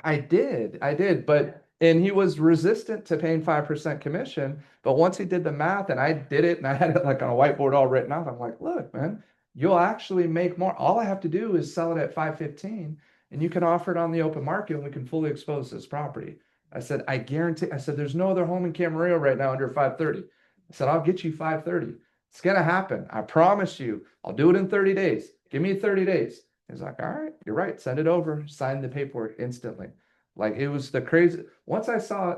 I did, but and he was resistant to paying 5% commission. But once he did the math and I did it and I had it like on a whiteboard all written out, I'm like, look, man, you'll actually make more. All I have to do is sell it at 515 and you can offer it on the open market and we can fully expose this property. I said, I guarantee, I said, there's no other home in Camarillo right now under 530. I said, I'll get you 530. It's gonna happen. I promise you, I'll do it in 30 days. Give me 30 days. He's like, all right, you're right. Send it over, sign the paperwork instantly. Like it was the crazy. Once I saw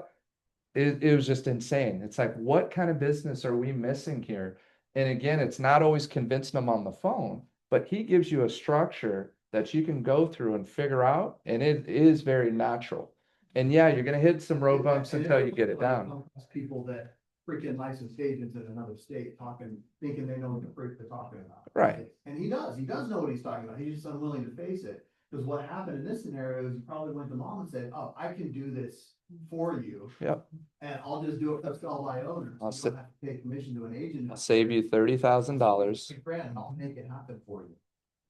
it, it was just insane. It's like, what kind of business are we missing here? And again, it's not always convincing them on the phone, but he gives you a structure that you can go through and figure out, and it is very natural. And yeah, you're gonna hit some road bumps until you get it down. People that freaking licensed agents in another state talking, thinking they know what the freak they're talking about. Right. And he does know what he's talking about, he's just unwilling to face it. Because what happened in this scenario is he probably went to mom and said, oh, I can do this for you. Yep. And I'll just do it, that's all by owner. I'll So you don't have to pay commission to an agent. I'll save you $30,000. And I'll make it happen for you.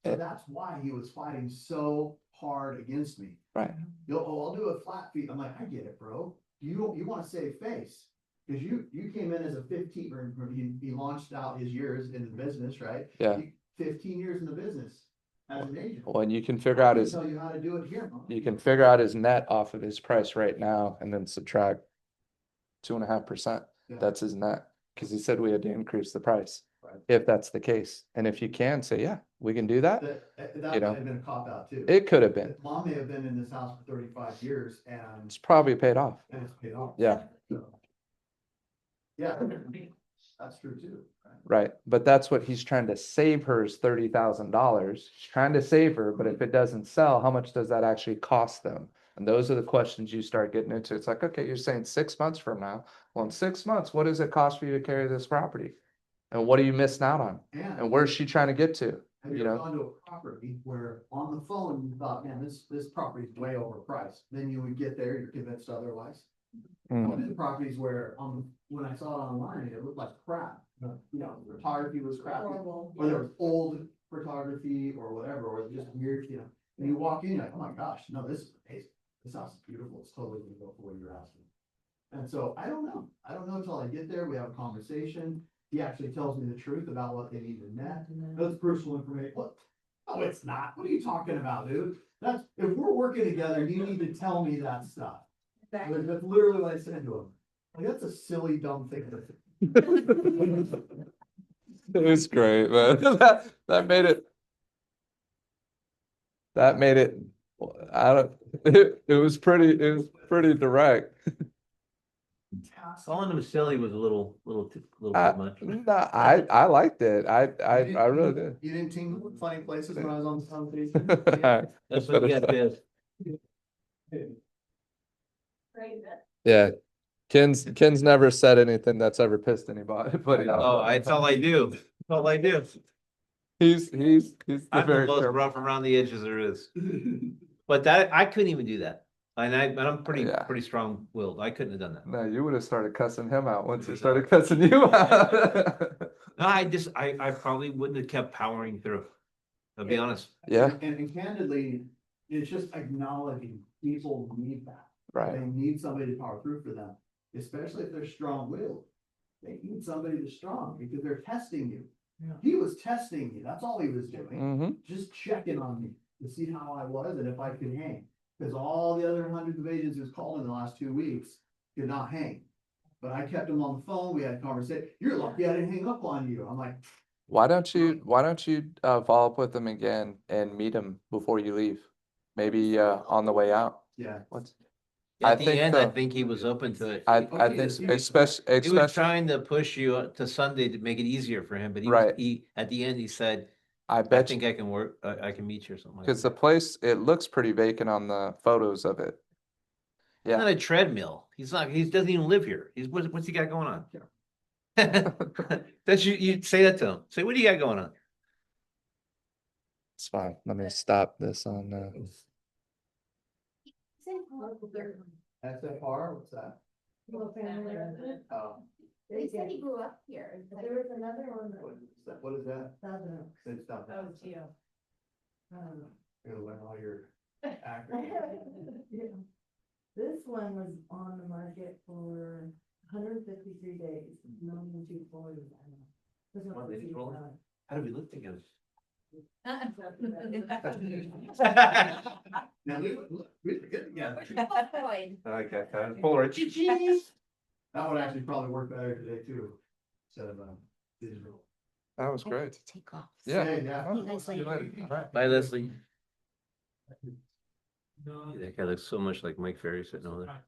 So that's why he was fighting so hard against me. Right. I'll do a flat fee. I'm like, I get it, bro. You wanna save face. Cause you came in as a 15, or he launched out his years in the business, right? Yeah. 15 years in the business as an agent. Well, and you can figure out I his, tell you how to do it here, Mom. you can figure out his net off of his price right now and then subtract 2.5%. Yeah. That's his net, because he said we had to increase the price. Right. If that's the case, and if you can say, yeah, we can do that, That You might know, have been a cop out too. it could have been. Mom may have been in this house for 35 years It's probably paid off. and it's paid off. Yeah. So, yeah, that's true too. Right? Right, but that's what he's trying to save her is $30,000. He's trying to save her, but if it doesn't sell, how much does that actually cost them? And those are the questions you start getting into. It's like, okay, you're saying 6 months from now. Well, in 6 months, what does it cost for you to carry this property? And what are you missing out on? And where's she trying to get to? Have You you ever know, gone to a property where on the phone you thought, man, this property's way overpriced, then you would get there, you're convinced otherwise? Mm. One of the properties where, when I saw it online, it looked like crap, you know, the photography was crappy. Horrible. Or there was old photography or whatever, or just weird, you know, and you walk in, you're like, oh my gosh, no, this is amazing, this house is beautiful, it's totally gonna go for what you're asking. And so, I don't know until I get there, we have a conversation, he actually tells me the truth about what they need to net, that's personal information, what? No, it's not, what are you talking about, dude? That's, if we're working together, you need to tell me that stuff. That's literally what I said to him, like, that's a silly, dumb thing to It was great, man. That made it. That made it. I don't. It was pretty direct. Calling him silly was a little bit much. No, I liked it. I really did. You didn't tingle with funny places when I was on the conversation? That's what we got this. Right, Yeah, Ken's never said anything that's ever pissed anybody. But Oh, that's all I do. That's all I do. he's I'm the very most careful. rough around the edges there is. But that, I couldn't even do that. And I'm pretty Yeah. strong willed. I couldn't have done that. No, you would have started cussing him out once he started cussing you out. No, I probably wouldn't have kept powering through. I'll be honest. Yeah, And candidly, it's just acknowledging people need that. right. They need somebody to power through for them, especially if they're strong-willed. They need somebody that's strong because they're testing you. He was testing me, that's all he was doing, Mm-hmm. just checking on me to see how I was and if I could hang. Because all the other hundreds of agents who's called in the last 2 weeks did not hang. But I kept them on the phone, we had a conversation, you're lucky I didn't hang up on you, I'm like, Why don't you follow up with them again and meet them before you leave? Maybe on the way out. yeah. What's At the end, I so. think he was open to it. I Okay, think so especially He was trying to push you to Sunday to make it easier for him, but Right. he at the end, he said, I I bet think I can work, I can meet you or something like because the that. place it looks pretty vacant on the photos of it. He's Yeah. not a treadmill. He doesn't even live here. What's he got going on? That's you say that to him. Say, what do you got going on? It's fine. Let me stop this on. SFR, what's that? Little family resident. They said he grew up here. But there was another one that What is that? doesn't. It's not. Oh, Gio. Gotta learn all your acronyms. Yeah. This one was on the market for 153 days, no one too forward. This one Well, they was didn't roll it. done. How do we live together? Now, we forget, yeah, Okay, Polaroid. that would actually probably work better today too, instead of, digital. That was great. Take off. Yeah. Yeah. Oh, Nice see you lady. later. All right. Bye, Leslie. That guy looks so much like Mike Ferry sitting over there.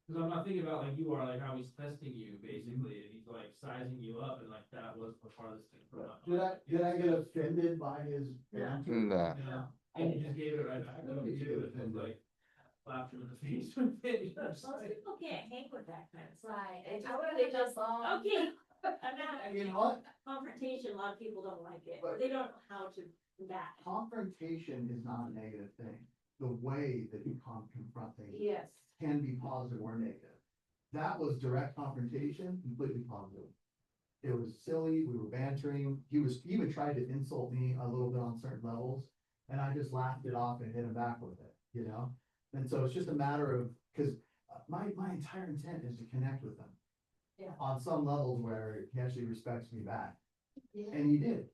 Cause I'm not thinking about like you are, like how he's testing you basically, and he's like sizing you up, and like that was the farthest thing from. Did I get offended by his answer? Nah. Yeah, and you just gave it right back to him too, and it's like, slapped him in the face with it. Most people can't hang with that kind of stuff. Right. They just, okay, I'm not, You know what? confrontation, a lot of people don't like it, or But- they don't know how to combat it. Confrontation is not a negative thing. The way that you confront things Yes. can be positive or negative. That was direct confrontation, completely positive. It was silly, we were bantering, he even tried to insult me a little bit on certain levels, and I just laughed it off and hit him back with it, you know? And so it's just a matter of, cause my entire intent is to connect with him. Yeah. On some levels where he actually respects me back, Yeah. and he did.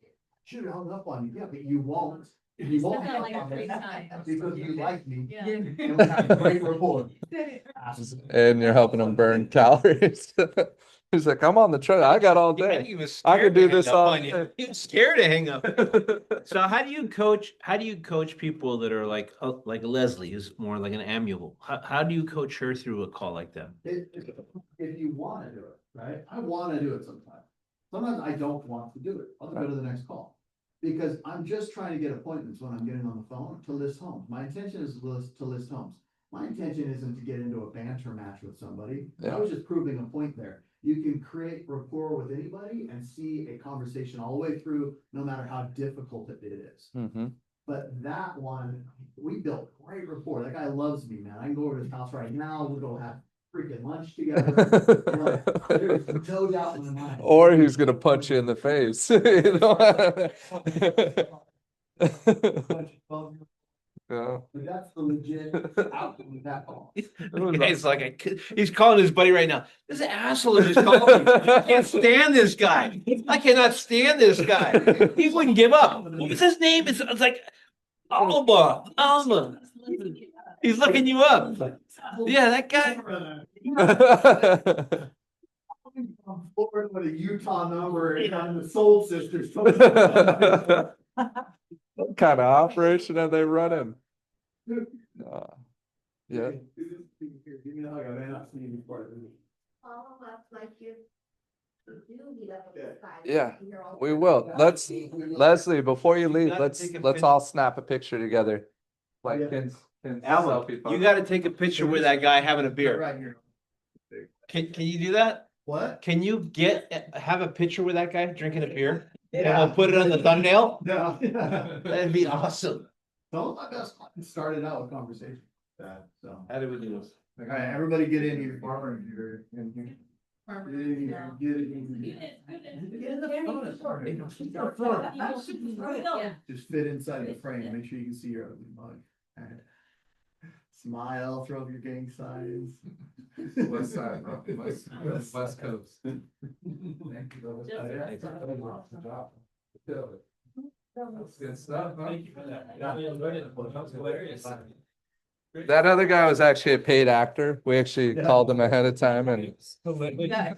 Should've hung up on you, yeah, but you won't. You won't. Said that like hang up on 3 me times. Because you like me, Yeah. and we have a great rapport. And you're helping him burn calories. He's like, I'm on the treadmill. I got all I think day. he was I scared could do to hang this up all on you. day. He was scared to hang up. So how do you coach people that are like Leslie, who's more like an amiable? How do you coach her through a call like that? If you wanna do it, right? I wanna do it sometimes. Sometimes I don't want to do it. I'll go to the next call. Because I'm just trying to get appointments when I'm getting on the phone to list homes. My intention is to list homes. My intention isn't to get into a banter match with somebody. I was just proving a point there. You can create rapport with anybody and see a conversation all the way through, no matter how difficult it is. Mhm. But that one, we built great rapport. That guy loves me, man. I can go over to his house right now. We'll go have freaking lunch together. There's no doubt in my mind. Or he's gonna punch you in the face. You know? Yeah. But that's the legit outcome of that call. The guy's like, he's calling his buddy right now. This asshole is just calling me. I can't stand this guy. I cannot stand this guy. He wouldn't give up. What was his name? It's like Alma. He's looking you up. Yeah, that guy. I'm forward with a Utah number and the Soul Sisters. What kind of operation are they running? Yeah. Give me a hug. I may not see you before. Follow up like you do meet up with this guy. Yeah, You're all- we will. Let's, Leslie, before you leave, gotta let's take a let's picture. all snap a picture together. Like Yeah. pins Alma, selfie you photo. got to take a picture with that guy having a beer. Right here. Can you do that? What? Can you have a picture with that guy drinking a beer? And we'll put it on the thumbnail? No. That'd be awesome. Some of my best clients started out with conversation. So, How do we do this? all right, everybody get in here. Farmer, you're in here. Farmer, Get in here, no. get in here. Get in the Yeah. Just fit inside the frame, make sure you can see your ugly mug. All right. Smile, throw up your gang signs. West side, bro. West Coast. Thank you. That's good stuff, huh? Thank you for that. That was hilarious. That other guy was actually a paid actor. We actually called him ahead of time and Yeah.